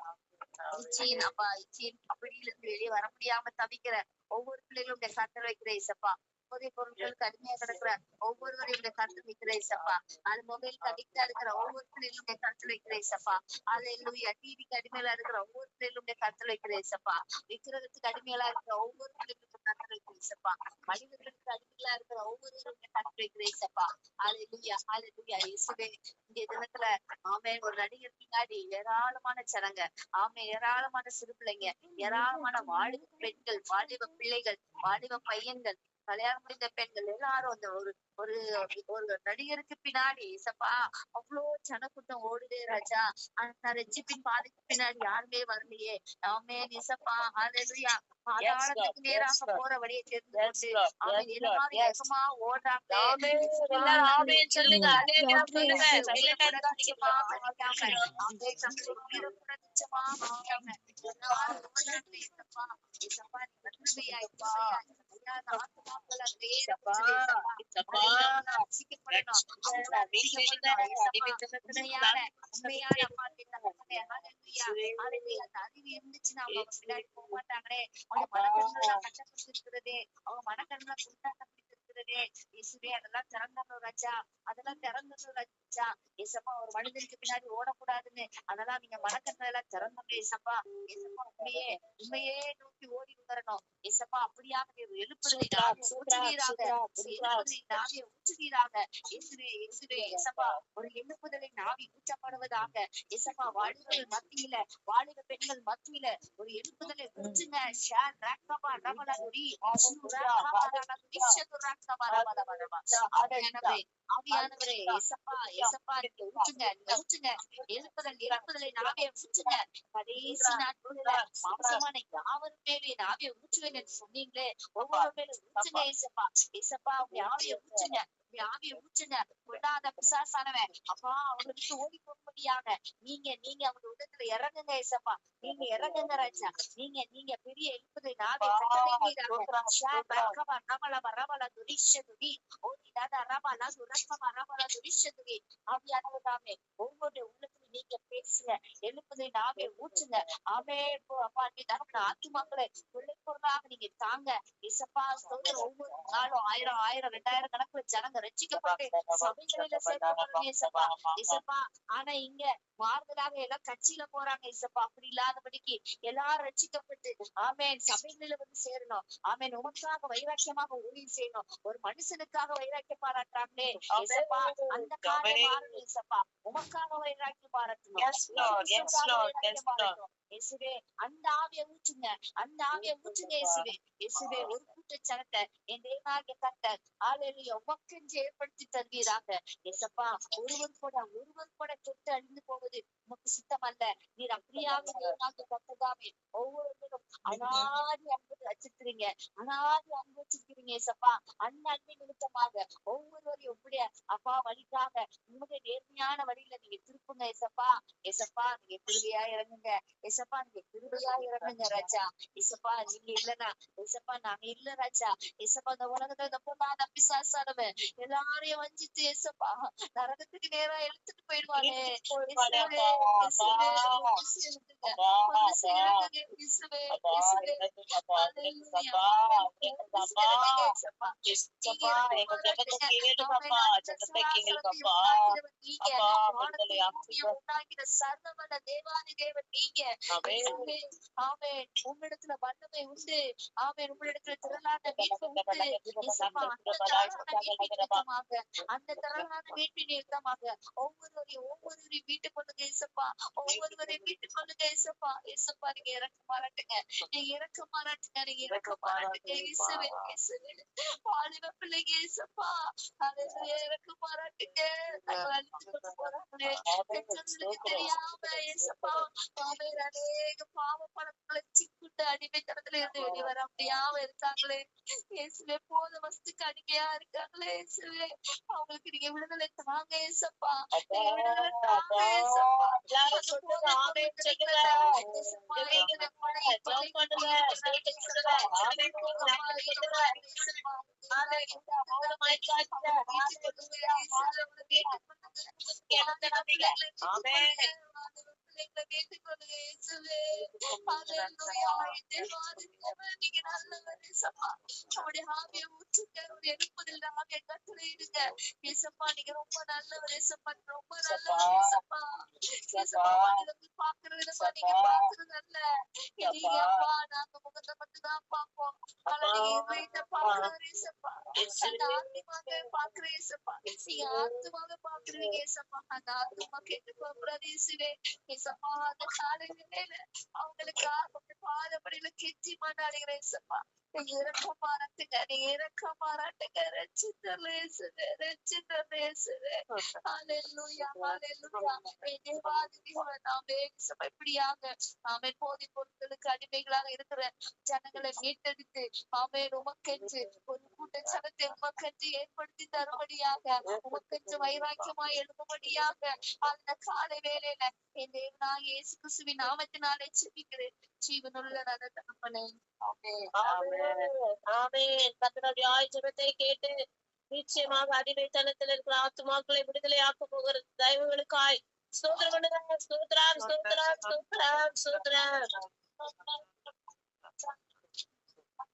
இச்சின் அப்பா இச்சின் அப்படியிலிருந்து வெளியே வர முடியாம தவிக்கிற ஒவ்வொரு பிள்ளைகளும் கருத்து வைக்கிற ஏசப்பா. போதை பொருட்களுக்கு அடிமையா கிடக்குற ஒவ்வொருவரையும் கருத்து வைக்கிற ஏசப்பா. அது மொபைலுக்கு அடிக்டா இருக்கிற ஒவ்வொரு பிள்ளைகளும் கருத்து வைக்கிற ஏசப்பா ஹalleluya. டிவிக்கு அடிமையில இருக்கிற ஒவ்வொரு பிள்ளைகளும் கருத்து வைக்கிற ஏசப்பா. விக்கிரகத்துக்கு அடிமைகளா இருக்கிற ஒவ்வொரு பிள்ளைகளும் கருத்து வைக்கிற ஏசப்பா. மனிதர்களுக்கு அடிமைகளா இருக்கிற ஒவ்வொருவரும் கருத்து வைக்கிற ஏசப்பா ஹalleluya ஹalleluya இயேசுவே. இந்த தினத்துல ஆமென். ஒரு நடிகர் பின்னாடி ஏராளமான ஜனங்க ஆமென், ஏராளமான சிறு பிள்ளைங்க, ஏராளமான வாலிப பெண்கள், வாலிப பிள்ளைகள், வாலிப பையன்கள், கல்யாணம் முடிந்த பெண்கள் எல்லாரும் அந்த ஒரு ஒரு ஒரு நடிகருக்கு பின்னாடி ஏசப்பா அவ்வளோ ஜனக்கூட்டம் ஓடுதே ராஜா. அந்த ரட்சிப்பின் பாதைக்கு பின்னாடி யாருமே வரலையே ஆமென் ஏசப்பா ஹalleluya. பாதாளத்துக்கு நேராக போற வழியை தெரிந்து கொண்டு அவன் எல்லாரும் ஏகமா ஓடுறாங்க. அறிவு இருந்துச்சுன்னா அவங்க பின்னாடி போக மாட்டாங்களே. அவங்க மனக்கண்கள் கட்டப்பட்டிருக்கிறதே, அவங்க மனக்கண்களை குண்டாட்டப்பட்டிருக்கிறதே இயேசுவே. அதெல்லாம் திறந்துடணும் ராஜா, அதெல்லாம் திறந்துடணும் ராஜா ஏசப்பா. ஒரு மனிதனுக்கு பின்னாடி ஓடக்கூடாதுன்னு அதெல்லாம் நீங்க மனக்கண்களை எல்லாம் திறந்தோம் ஏசப்பா. ஏசப்பா உண்மையே நோக்கி ஓடி வரணும் ஏசப்பா. அப்படியாக எழுப்புதலை நாவிய ஊற்றுவீராக இயேசுவே இயேசுவே ஏசப்பா. ஒரு எழுப்புதலை நாவி ஊற்றப்படுவதாக ஏசப்பா. வாலிபர்கள் மத்தியில வாலிப பெண்கள் மத்தியில ஒரு எழுப்புதலை ஊற்றுங்க. ஆவியானவரே ஏசப்பா ஏசப்பா நீங்க ஊற்றுங்க, நீங்க ஊற்றுங்க. எழுப்புதலை நாவிய ஊற்றுங்க. கடைசி நாட்களில மாம்சமான யாவரும் மேலே நாவிய ஊற்றுவேன் என்று சொன்னீங்களே, ஒவ்வொரு மேலும் ஊற்றுங்க ஏசப்பா. ஏசப்பா உங்க ஆவிய ஊற்றுங்க, ஆவிய ஊற்றுங்க. கொள்ளாத பிசாசானவன் அப்பா அவங்களுக்கு ஓடி போகும்படியாக நீங்க அவங்க உலகத்துல இறங்குங்க ஏசப்பா. நீங்க இறங்குங்க ராஜா. நீங்க பெரிய எழுப்புதலை நாவே ஆவியானவராமே ஒவ்வொரு உள்ளத்துல நீங்க பேசுங்க, எழுப்புதலின் ஆவியை ஊற்றுங்க. அப்பா நீ தகப்பன ஆத்துமாக்களை பொருளாக நீங்க தாங்க. இசப்பா ஸ்தோத்திரம். ஒவ்வொரு நாளும் 1000 1000 2000 கணக்குல ஜனங்க ரட்சிக்கப்பட்டு சபைகளில சேர்க்கப்படுறீங்க இசப்பா. இசப்பா ஆனா இங்க மாறுதலாக எல்லாம் கட்சியில போறாங்க இசப்பா. அப்படி இல்லாதபடிக்கு எல்லாரும் ரட்சிக்கப்பட்டு ஆமேன் சபைகளில வந்து சேரணும். ஆமேன் உமக்காக வைராக்கியமாக ஊழியம் செய்யணும். ஒரு மனுஷனுக்காக வைராக்கியம் பாராட்டுறாங்களே இசப்பா, அந்த காரியம் மாறணும் இசப்பா. உமக்காக வைராக்கியம் பாராட்டணும். வைராக்கியம் பாராட்டணும் இயேசுவே. அந்த ஆவியை ஊற்றுங்க, அந்த ஆவியை ஊற்றுங்க இயேசுவே. இயேசுவே ஒரு கூட்ட ஜனத்தை என் தேவனாகிய கர்த்தர் ஹல்லேலூயா உமக்கென்று ஏற்படுத்தி தருவீராக இயேசப்பா. ஒருவர் கூட தொட்டு அழிந்து போவது உமக்கு சித்தம் அல்ல. நீர் அப்படியாக தேவனாகிய கர்த்தராமே ஒவ்வொருவரும் அனாதி அன்பு வச்சிருக்கிறீங்க, அனாதி அன்பு வச்சிருக்கிறீங்க இயேசப்பா. அந்த அன்பின் நிமித்தமாக ஒவ்வொருவரையும் உங்களுடைய அப்பா வழிக்காக உங்களுடைய நேர்மையான வழியில நீங்க திருப்புங்க இயேசப்பா. இயேசப்பா நீங்க கிருபையா இறங்குங்க இயேசப்பா, நீங்க கிருபையா இறங்குங்க ராஜா. இயேசப்பா நீங்க இல்லைன்னா இயேசப்பா நாங்க இல்ல ராஜா. இயேசப்பா இந்த உலகத்துல இந்த பொல்லாத பிசாசானவன் எல்லாரையும் வஞ்சித்து இயேசப்பா நரகத்துக்கு நேரா இழுத்துட்டு போயிடுவானே. சர்வவல்ல தேவாதி தேவன் நீங்க. ஆமென். உம்மிடத்துல வல்லமை உண்டு. ஆமென். உம்மிடத்துல திரளான மீட்பு உண்டு. இயேசப்பா அந்த திரளான மீட்பின் நிமித்தமாக ஒவ்வொருவரையும் வீட்டுக் கொள்ளுங்க இயேசப்பா. ஒவ்வொருவரையும் வீட்டுக் கொள்ளுங்க இயேசப்பா. இயேசப்பா நீங்க இறக்க மாறாட்டுங்க, நீங்க இறக்க மாறாட்டுங்க, நீங்க இறக்க மாறாட்டுங்க இயேசுவே. இயேசுவே வாலிப பிள்ளைங்க இயேசப்பா ஹல்லேலூயா இறக்க மாறாட்டுங்க. அழித்து கொண்டு போறாங்களே பெற்றோர்களுக்கு தெரியாம இயேசப்பா. ஆமென். அநேக பாவ பழக்கங்களை சிக்குண்டு அடிமைத்தனத்துல இருந்து வெளியே வர முடியாம இருக்காங்களே இயேசுவே. போத வஸ்துக்கு அடிமையா இருக்காங்களே இயேசுவே. அவங்களுக்கு நீங்க விடுதலை தாங்க இயேசப்பா. நீங்க விடுதலை தாங்க இயேசப்பா. நீங்க ரொம்ப நல்லவர் இயேசப்பா, ரொம்ப நல்லவர் இயேசப்பா. பாக்குற விதமா நீங்க பாக்குறது அல்ல. நீங்க அப்பா நாங்க முகத்தை மட்டும் தான் பார்ப்போம். ஆனா நீங்க இதயத்தை பாக்குறவர் இயேசப்பா. அந்த ஆத்மாவை பாக்குற இயேசப்பா. நீங்க ஆத்மாவை பாக்குறீங்க இயேசப்பா. அந்த ஆத்மா கேட்டு போகக்கூடாது இயேசுவே. இயேசப்பா அந்த காலையில அவங்களுக்காக பாதப்படியில கெஞ்சி மாட்டாடுகிற இயேசப்பா. நீங்க இறக்க மாறாட்டுங்க, நீங்க இறக்க மாறாட்டுங்க. ரட்சித்தர் இயேசுவே, ரட்சித்தர் இயேசுவே. ஹல்லேலூயா ஹல்லேலூயா. இப்படியாக ஆமென் போதைப் பொருட்களுக்கு அடிமைகளாக இருக்கிற ஜனங்களை மீட்டெடுத்து ஆமென் உமக்கென்று ஒரு கூட்ட ஜனத்தை உமக்கென்று ஏற்படுத்தி தரும்படியாக உமக்கென்று வைராக்கியமாய் எழுதும்படியாக அந்த காலை வேளையில என் தேவனாகிய இயேசு கிறிஸ்துவின் நாமத்தினாலே ஜெபிக்கிறேன் ஜீவனுள்ள நல்ல தகப்பனே. ஆமென் ஆமென். கர்த்தருடைய ஜெபத்தை கேட்டு நிச்சயமாக அடிமைத்தனத்தில் இருக்கிற ஆத்துமாக்களை விடுதலையாக்க போகிற தயவுகளுக்காய் ஸ்தோத்திரம் பண்ணுங்க. ஸ்தோத்திரம் ஸ்தோத்திரம் ஸ்தோத்திரம் ஸ்தோத்திரம்.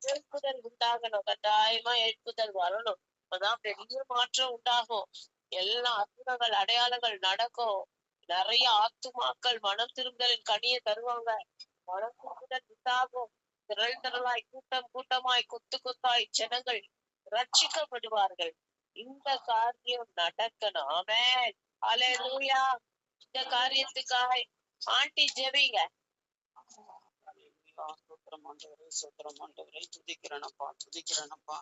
எழுப்புதல் உண்டாகணும், கட்டாயமா எழுப்புதல் வரணும். அப்பதான் பெரிய மாற்றம் உண்டாகும். எல்லா அற்புதங்கள் அடையாளங்கள் நடக்கும். நிறைய ஆத்துமாக்கள் மனம் திரும்புதலின் கனியை தருவாங்க. மனம் திரும்புதல் உண்டாகும். திரள் திரளாய் கூட்டம் கூட்டமாய் கொத்து கொத்தாய் ஜனங்கள் ரட்சிக்கப்படுவார்கள். இந்த காரியம் நடக்கணும். ஆமென் ஹல்லேலூயா. இந்த காரியத்துக்காக ஆண்டி ஜெபிங்க. சூத்திரம் ஆண்டவரே துதிக்கிறேனப்பா துதிக்கிறேனப்பா.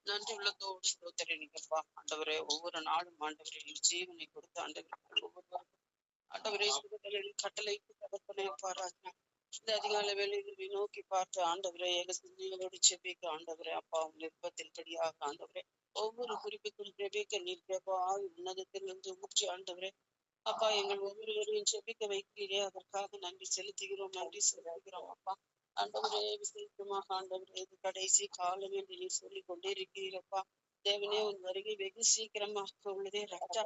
நன்றி உள்ளத்தோடு ஸ்தோத்திரிங்கப்பா ஆண்டவரே. ஒவ்வொரு நாளும் ஆண்டவரே ஜீவனை கொடுத்த ஆண்டவரே ஒவ்வொருவருக்கும் ஆண்டவரே கட்டளைக்கு தகப்பனேப்பா ராஜா. இந்த அதிகால வேலைகளை நோக்கி பார்த்து ஆண்டவரே ஏக சிந்தையோடு செபிக்க ஆண்டவரே அப்பா விருப்பத்தின்படியாக ஆண்டவரே ஒவ்வொரு குறிப்புக்கும் ஜெபிக்க நீர்ப்பா உன்னதத்திலிருந்து ஊற்றி ஆண்டவரே அப்பா எங்கள் ஒவ்வொருவரையும் ஜெபிக்க வைக்கிறீரே அதற்காக நன்றி செலுத்துகிறோம் அப்பா. ஆண்டவரே விசேஷமாக ஆண்டவரே இது கடைசி காலம் என்று நீர் சொல்லிக் கொண்டே இருக்கிறீரப்பா. தேவனே உன் வருகை வெகு சீக்கிரமாக உள்ளதே ராஜா.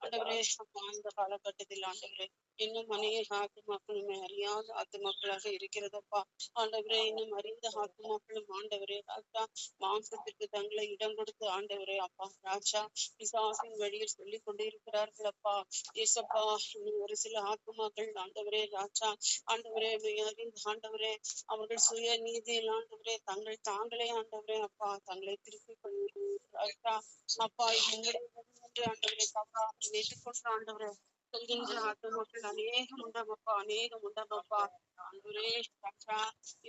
ஆண்டவரே அப்பா இந்த காலகட்டத்தில் ஆண்டவரே இன்னும் அநேக ஆத்துமாக்களுமே அறியாத ஆத்துமாக்களாக இருக்கிறதப்பா. ஆண்டவரே, இன்னும் அறிந்த ஆத்துமாக்களும் ஆண்டவரே ராஜா மாம்சத்திற்கு தங்களை இடம் கொடுத்து ஆண்டவரே அப்பா ராஜா பிசாசின் வழியில் சொல்லிக் கொண்டே இருக்கிறார்கள் அப்பா. ஏசப்பா, இன்னும் ஒரு சில ஆத்துமாக்கள் ஆண்டவரே ராஜா ஆண்டவரே அறிந்த ஆண்டவரே அவர்கள் சுய நீதியில் ஆண்டவரே தங்கள் தாங்களே ஆண்டவரே அப்பா தங்களை திருப்பிக் கொள்கிறார்களா அப்பா. எங்களுடைய என்று ஆண்டவரே தப்பா ஏற்றுக்கொண்ட ஆண்டவரே சொல்கின்ற ஆத்துமாக்கள் அநேகம் உண்டமப்பா, அநேகம் உண்டமப்பா. ஆண்டவரே ராஜா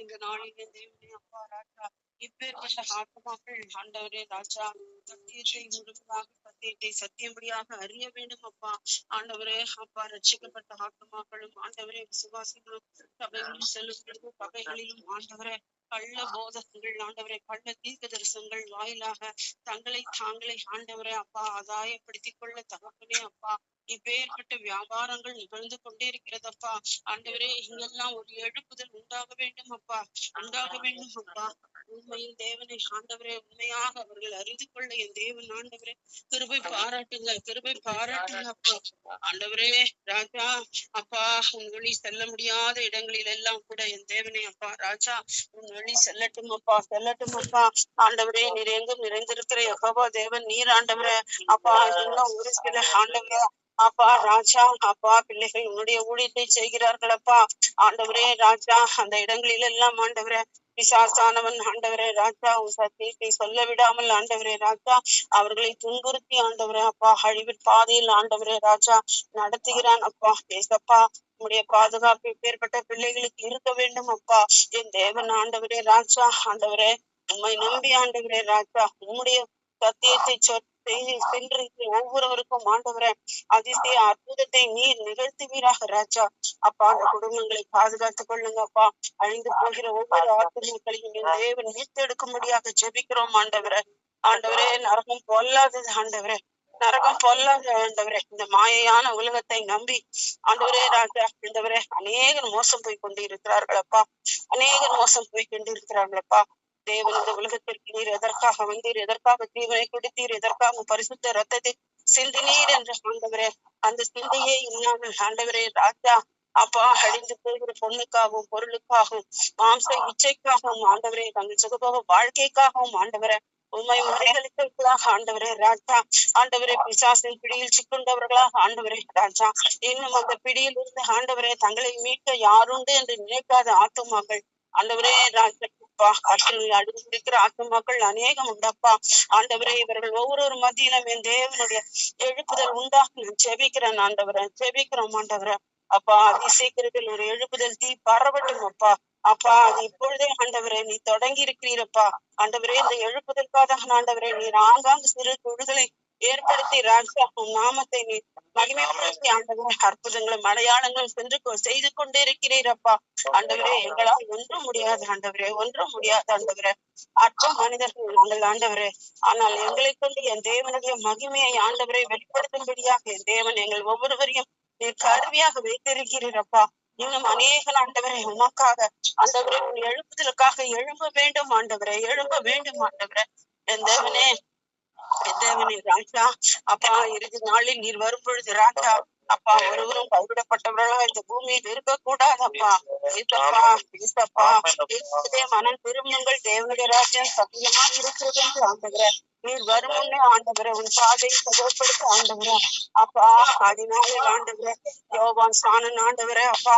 இந்த நாளிலே தேவனே அப்பா ராஜா இப்பேற்பட்ட ஆத்துமாக்கள் ஆண்டவரே ராஜா சத்தியத்தை முழுமையாக சத்தியத்தை சத்தியம்படியாக அறிய வேண்டும் அப்பா. ஆண்டவரே அப்பா ரட்சிக்கப்பட்ட ஆத்துமாக்களும் ஆண்டவரே விசுவாசிகளும் சபைகளில் செல்லும் சபைகளிலும் ஆண்டவரே கள்ள போதகங்கள் ஆண்டவரே கள்ள தீர்க்க தரிசனங்கள் வாயிலாக தங்களை தாங்களே ஆண்டவரே அப்பா ஆதாயப்படுத்திக் கொள்ள தகப்பனே அப்பா இப்பேற்பட்ட வியாபாரங்கள் நிகழ்ந்து கொண்டே இருக்கிறதப்பா. ஆண்டவரே இங்கெல்லாம் ஒரு எழுப்புதல் உண்டாக வேண்டும் அப்பா, உண்டாக வேண்டும் அப்பா. உண்மையின் தேவனை ஆண்டவரே உண்மையாக அவர்கள் அறிந்து கொள்ள என் தேவன் ஆண்டவரே கிருபை பாராட்டுங்க, கிருபை பாராட்டுங்க அப்பா. ஆண்டவரே ராஜா அப்பா உன் வழி செல்ல முடியாத இடங்களில் எல்லாம் கூட என் தேவனே அப்பா ராஜா உன் வழி செல்லட்டும் அப்பா, செல்லட்டும் அப்பா. ஆண்டவரே நீர் எங்கும் நிறைந்திருக்கிற யெகோவா தேவன் நீர் ஆண்டவரே அப்பா. இன்னும் ஒரு சில ஆண்டவரே அப்பா ராஜா அப்பா பிள்ளைகள் உன்னுடைய ஊழியத்தை செய்கிறார்கள் அப்பா. ஆண்டவரே ராஜா அந்த இடங்களில் எல்லாம் ஆண்டவரே பிசாசானவன் ஆண்டவரே ராஜா உன் சத்தியத்தை சொல்ல விடாமல் ஆண்டவரே ராஜா அவர்களை துன்புறுத்தி ஆண்டவரே அப்பா அழிவின் பாதையில் ஆண்டவரே ராஜா நடத்துகிறான் அப்பா. ஏசப்பா உம்முடைய பாதுகாப்பு இப்பேற்பட்ட பிள்ளைகளுக்கு இருக்க வேண்டும் அப்பா. என் தேவன் ஆண்டவரே ராஜா ஆண்டவரே உம்மை நம்பி ஆண்டவரே ராஜா உம்முடைய சத்தியத்தை சென்று ஒவ்வொருவருக்கும் ஆண்டவரே அதிசய அற்புதத்தை நீர் நிகழ்த்துவீராக ராஜா அப்பா. அந்த குடும்பங்களை பாதுகாத்துக் கொள்ளுங்க அப்பா. அழிந்து போகிற ஒவ்வொரு ஆத்துமாக்களையும் என் தேவன் மீட்டெடுக்கும்படியாக ஜெபிக்கிறோம் ஆண்டவரே. ஆண்டவரே நரகம் பொல்லாதது ஆண்டவரே, நரகம் பொல்லாத ஆண்டவரே. இந்த மாயையான உலகத்தை நம்பி ஆண்டவரே ராஜா ஆண்டவரே அநேகர் மோசம் போய் கொண்டு இருக்கிறார்கள் அப்பா, அநேகர் மோசம் போய் கொண்டு இருக்கிறார்கள் அப்பா. தேவன் இந்த உலகத்திற்கு நீர் எதற்காக வந்தீர், எதற்காக ஜீவனை கொடுத்தீர், எதற்காக பரிசுத்த ரத்தத்தை சிந்தினீர் என்ற ஆண்டவரே அந்த சிந்தையே இல்லாமல் ஆண்டவரே ராஜா அப்பா அழிந்து போகிற பொண்ணுக்காகவும் பொருளுக்காகவும் மாம்ச இச்சைக்காகவும் ஆண்டவரே தங்கள் சுகபோக வாழ்க்கைக்காகவும் ஆண்டவரே உண்மை முறைகளுக்காக ஆண்டவரே ராஜா ஆண்டவரே பிசாசின் பிடியில் சிக்கொண்டவர்களாக ஆண்டவரே ராஜா இன்னும் அந்த பிடியில் இருந்து ஆண்டவரே தங்களை மீட்க யாருண்டு என்று நினைக்காத ஆத்துமாக்கள் ஆண்டவரே ராஜா அடிக்கிற ஆத்துமாக்கள் அநேகம் உண்டப்பா. ஆண்டவரே இவர்கள் ஒவ்வொரு மத்தியிலும் என் தேவனுடைய எழுப்புதல் உண்டாக நான் ஜெபிக்கிறேன் ஆண்டவரே, ஜெபிக்கிறோம் ஆண்டவரே அப்பா. அதிசீக்கிரத்தில் ஒரு எழுப்புதல் தீ பரவட்டும் அப்பா. அப்பா அது இப்பொழுதே ஆண்டவரே நீ தொடங்கி இருக்கிறீரப்பா. ஆண்டவரே இந்த எழுப்புதற்காக ஆண்டவரே நீர் ஆங்காங்கு சிறு குழுக்களை ஏற்படுத்தி ராஜா உன் நாமத்தை நீ மகிமைப்படுத்தி ஆண்டவரே அற்புதங்களும் அடையாளங்களும் சென்று செய்து கொண்டே இருக்கிறீரப்பா. ஆண்டவரே எங்களால் ஒன்றும் முடியாது ஆண்டவரே, ஒன்றும் முடியாது ஆண்டவரே. அற்ப மனிதர்கள் நாங்கள் ஆண்டவரே, ஆனால் எங்களை கொண்டு என் தேவனுடைய மகிமையை ஆண்டவரை வெளிப்படுத்தும்படியாக என் தேவன் எங்கள் ஒவ்வொருவரையும் நீர் கருவியாக வைத்திருக்கிறீரப்பா. இன்னும் அநேக ஆண்டவரை உமக்காக ஆண்டவரை உன் எழுப்புதலுக்காக எழும்ப வேண்டும் ஆண்டவரை, எழும்ப வேண்டும் ஆண்டவரை. என் தேவனே, என் தேவனே ராஜா அப்பா இறுதி நாளில் நீர் வரும் பொழுது ராஜா அப்பா ஒருவரும் கைவிடப்பட்டவர்களா இந்த பூமியில் இருக்கக்கூடாதப்பா. ஏசப்பா ஏசப்பா மனம் திரும்புங்கள், தேவனுடைய ராஜ்யம் சத்தியமா இருக்கிறது என்று ஆண்டவரே நீர் வரும் முன்னே ஆண்டவரே உன் பாதையை சகோப்படுத்த ஆண்டவரே அப்பா. அதனாலே ஆண்டவரே யோவான் ஸ்நானன் ஆண்டவரே அப்பா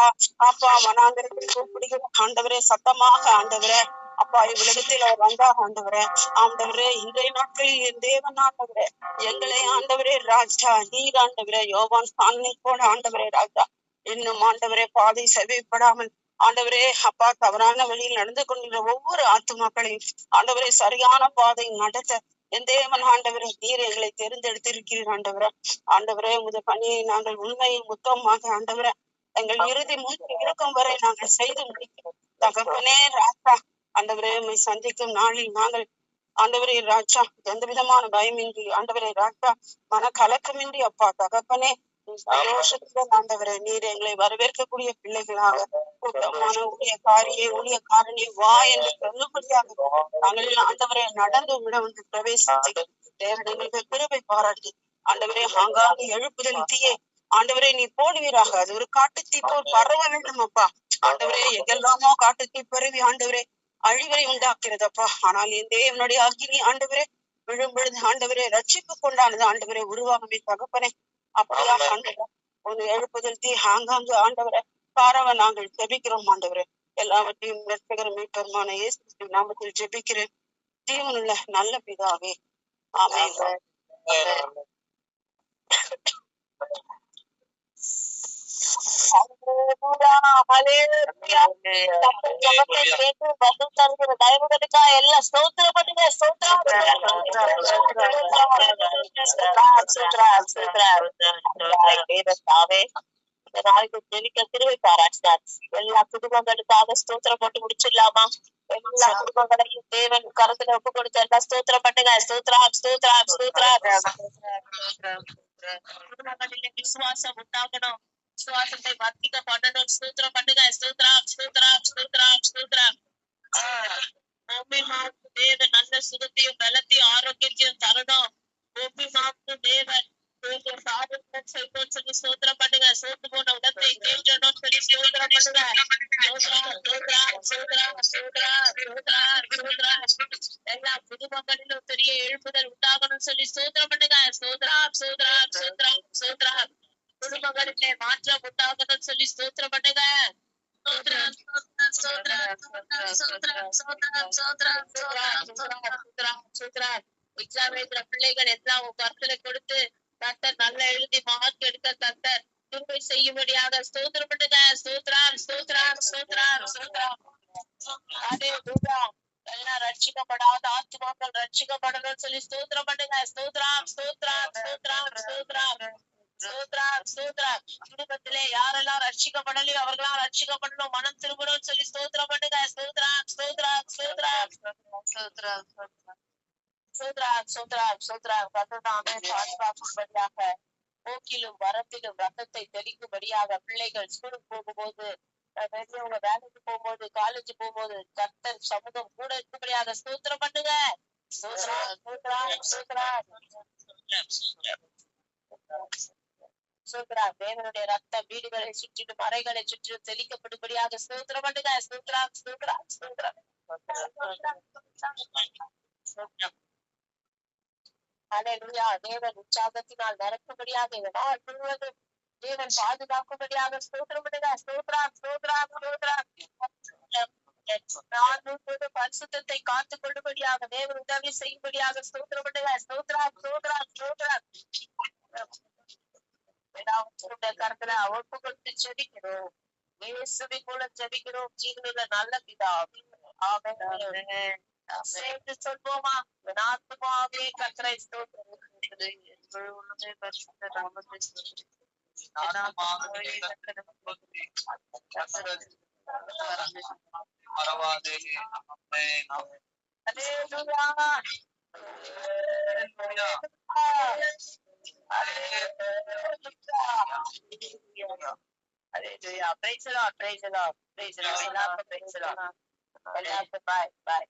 அப்பா வனாந்தரத்தில் கூப்பிடுகிற ஆண்டவரே சத்தமாக ஆண்டவரே அப்பா இவ்வுலகத்தில் அவர் வந்தார் ஆண்டவரே. ஆண்டவரே இன்றைய நாட்களில் என் தேவன் ஆண்டவரே எங்களை ஆண்டவரே ராஜா நீர் ஆண்டவரே யோவான் ஸ்நானனை போல ஆண்டவரே ராஜா இன்னும் ஆண்டவரே பாதை செவைப்படாமல் ஆண்டவரே அப்பா தவறான வழியில் நடந்து கொண்டிருந்த ஒவ்வொரு ஆத்துமாக்களையும் ஆண்டவரே சரியான பாதை நடத்த என் தேவன் ஆண்டவரே நீர் எங்களை தேர்ந்தெடுத்திருக்கிறீர் ஆண்டவரே. ஆண்டவரே உமது பணியை நாங்கள் உண்மையில் மொத்தமாக ஆண்டவரே எங்கள் இறுதி மூச்சு இருக்கும் வரை நாங்கள் செய்து முடிக்கிறோம் தகப்பனே ராஜா. ஆண்டவரே உம்மை சந்திக்கும் நாளில் நாங்கள் ஆண்டவரே ராஜா எந்த விதமான பயமின்றி ஆண்டவரே ராஜா மன கலக்கமின்றி அப்பா தகப்பனே சந்தோஷத்துடன் ஆண்டவரே நீர் எங்களை வரவேற்கக்கூடிய பிள்ளைகளாக கூட்டமான ஊழியக்காரனே வா என்று சொல்லும்படியாக நாங்கள் ஆண்டவரை நடந்து விட வந்து பிரவேசித்து தேவன் எங்களுக்கு கிருபை பாராட்டி ஆண்டவரே ஆங்காங்கு எழுப்புதல் தீயை ஆண்டவரே நீ போடுவீராக. அது ஒரு காட்டுத்தீ போல் பரவ வேண்டும் அப்பா. ஆண்டவரே எங்கெல்லாமோ காட்டுத்தீ பரவி ஆண்டவரே அழிவை உண்டாக்குறதப்பா. ஆனால் என் தேவனுடைய அக்கினி ஆண்டவரே விழும் பொழுது ஆண்டவரே ரட்சிப்பு கொண்டானது ஆண்டவரே உருவாகவே தகப்பனே. அப்படியா ஆண்டவரே ஒரு எழுப்புதல் தீ ஆங்காங்கு ஆண்டவரே பாரவ நாங்கள் ஜெபிக்கிறோம் ஆண்டவரே. எல்லாவற்றையும் ரட்சகரும் மீட்பருமான இயேசு கிறிஸ்துவின் நாமத்தில் ஜெபிக்கிறேன் ஜீவனுள்ள நல்ல பிதாவே. ஆமென். ಎಲ್ಲ ಸ್ತೋತ್ರ ಪಟ್ಟಿದೆ தாவே இந்த நாளைக்கு ஜெபிக்க திருவை பாராட்டினார். எல்லா குடும்பங்களுக்காக ஸ்தோத்திரம் போட்டு முடிச்சிடலாமா? எல்லா குடும்பங்களையும் தேவன் கருத்துல ஒப்பு கொடுத்த எல்லா ஸ்தோத்திரம் பண்ணுங்க. ஸ்தோத்ரம் ஸ்தோத்ரம் ஸ்தோத்ரம். குடும்பங்களில் விசுவாசம் உண்டாகணும். விசுவாசத்தை வர்த்திக்க பண்ணணும். ஸ்தோத்திரம் பண்ணுங்க. ஸ்தோத்ரம் ஸ்தோத்ரம் ஸ்தோத்ரம் ஸ்தோத்ரம். தேவன் நல்ல சுகத்தையும் பலத்தையும் ஆரோக்கியத்தையும் தரணும். தேவன் சொல்லி ஸ்தோத்திரம் பண்ணுங்க. சோத்து போன உடத்தை கேட்கணும் சொல்லி ஸ்தோத்திரம் பண்ணுங்க. எல்லா குடும்பங்களிலும் பெரிய எழுப்புதல் உண்டாகணும் சொல்லி ஸ்தோத்திரம் பண்ணுங்க. ஸ்தோத்ரம் ஸ்தோத்ரம் ஸ்தோத்ரம் ஸ்தோத்ரம். குடும்பங்களிலே மாற்றம் உண்டாகணும் சொல்லி ஸ்தோத்திரம் பண்ணுங்க. எக்ஸாம் எழுதுற பிள்ளைகள் எல்லாம் உங்க கருத்துல கொடுத்து கர்த்தர் நல்ல எழுதி மார்க் எடுக்க கர்த்தர் திருப்பி செய்யும்படியாக ஸ்தோத்திரம் பண்ணுங்க. ஸ்தோத்ரம் ஸ்தோத்ரம் ஸ்தோத்ரம் ஸ்தோத்ரம். எல்லாம் ரட்சிக்கப்படாத ஆத்துமாக்கள் ரட்சிக்கப்படணும்னு சொல்லி ஸ்தோத்திரம் பண்ணுங்க. ஸ்தோத்ரம் ஸ்தோத்ரம் ஸ்தோத்ரம் ஸ்தோத்ரம் ஸ்தோத்ரம் ஸ்தோத்ரம். குடும்பத்திலே யாரெல்லாம் ரட்சிக்கப்படலையோ அவர்களாம் ரட்சிக்கப்படணும், மனம் திரும்பணும்னு சொல்லி ஸ்தோத்திரம் பண்ணுங்க. ஸ்தோத்ரம் ஸ்தோத்ரம் ஸ்தோத்ரம் ஸ்தோத்ரம் ஸ்தோத்ரம் ஸ்தோத்ரம் ஸ்தோத்ரம். கர்த்தர்தாமே பாதுகாக்கும்படியாக போக்கிலும் வரத்திலும் ரத்தத்தை தெளிக்கும்படியாக பிள்ளைகள் ஸ்கூலுக்கு போகும்போது பெரியவங்க வேலைக்கு போகும்போது காலேஜ் போகும்போது கர்த்தர் சமூகம் கூட இருக்கும்படியாக ஸ்தோத்திரம் பண்ணுங்க. ஸ்தோத்ரம் ஸ்தோத்ரம் ஸ்தோத்ரம் ஸ்தோத்ரம். தேவனுடைய ரத்தம் வீடுகளை சுற்றிலும் மறைகளை சுற்றிலும் தெளிக்கப்படும்படியாக ஸ்தோத்திரம் பண்ணுங்க. ஸ்தோத்ரம் ஸ்தோத்ரம் ஸ்தோத்ரம். ஹல்லேலூயா. தேவன் உற்சாகத்தினால் நிரப்பும்படியாக இந்த நாள் முழுவதும் தேவன் பாதுகாக்கும்படியாக ஸ்தோத்திரம் பண்ணுங்க. ஸ்தோத்ரம் ஸ்தோத்ரம் ஸ்தோத்ரம். நாள் முழுவதும் பரிசுத்தத்தை காத்துக் கொள்ளும்படியாக தேவன் உதவி செய்யும்படியாக ஸ்தோத்திரம் பண்ணுங்க. ஸ்தோத்ரம் ஸ்தோத்ரம் ஸ்தோத்ரம். கருத்துல ஒப்பு கொடுத்து ஜெபிக்கிறோம். இயேசுவின் மூலம் ஜெபிக்கிறோம் ஜீவனுள்ள நல்ல பிதாவே. ஆமென். சேர்ந்து சொல்வோமா? ஆத்துமாவே கர்த்தரை ஸ்தோத்திரம். மறவாதே. Praise the Lord, praise the Lord, praise the Lord. எல்லாருக்கும் praise the Lord. எல்லாருக்கும் bye, bye.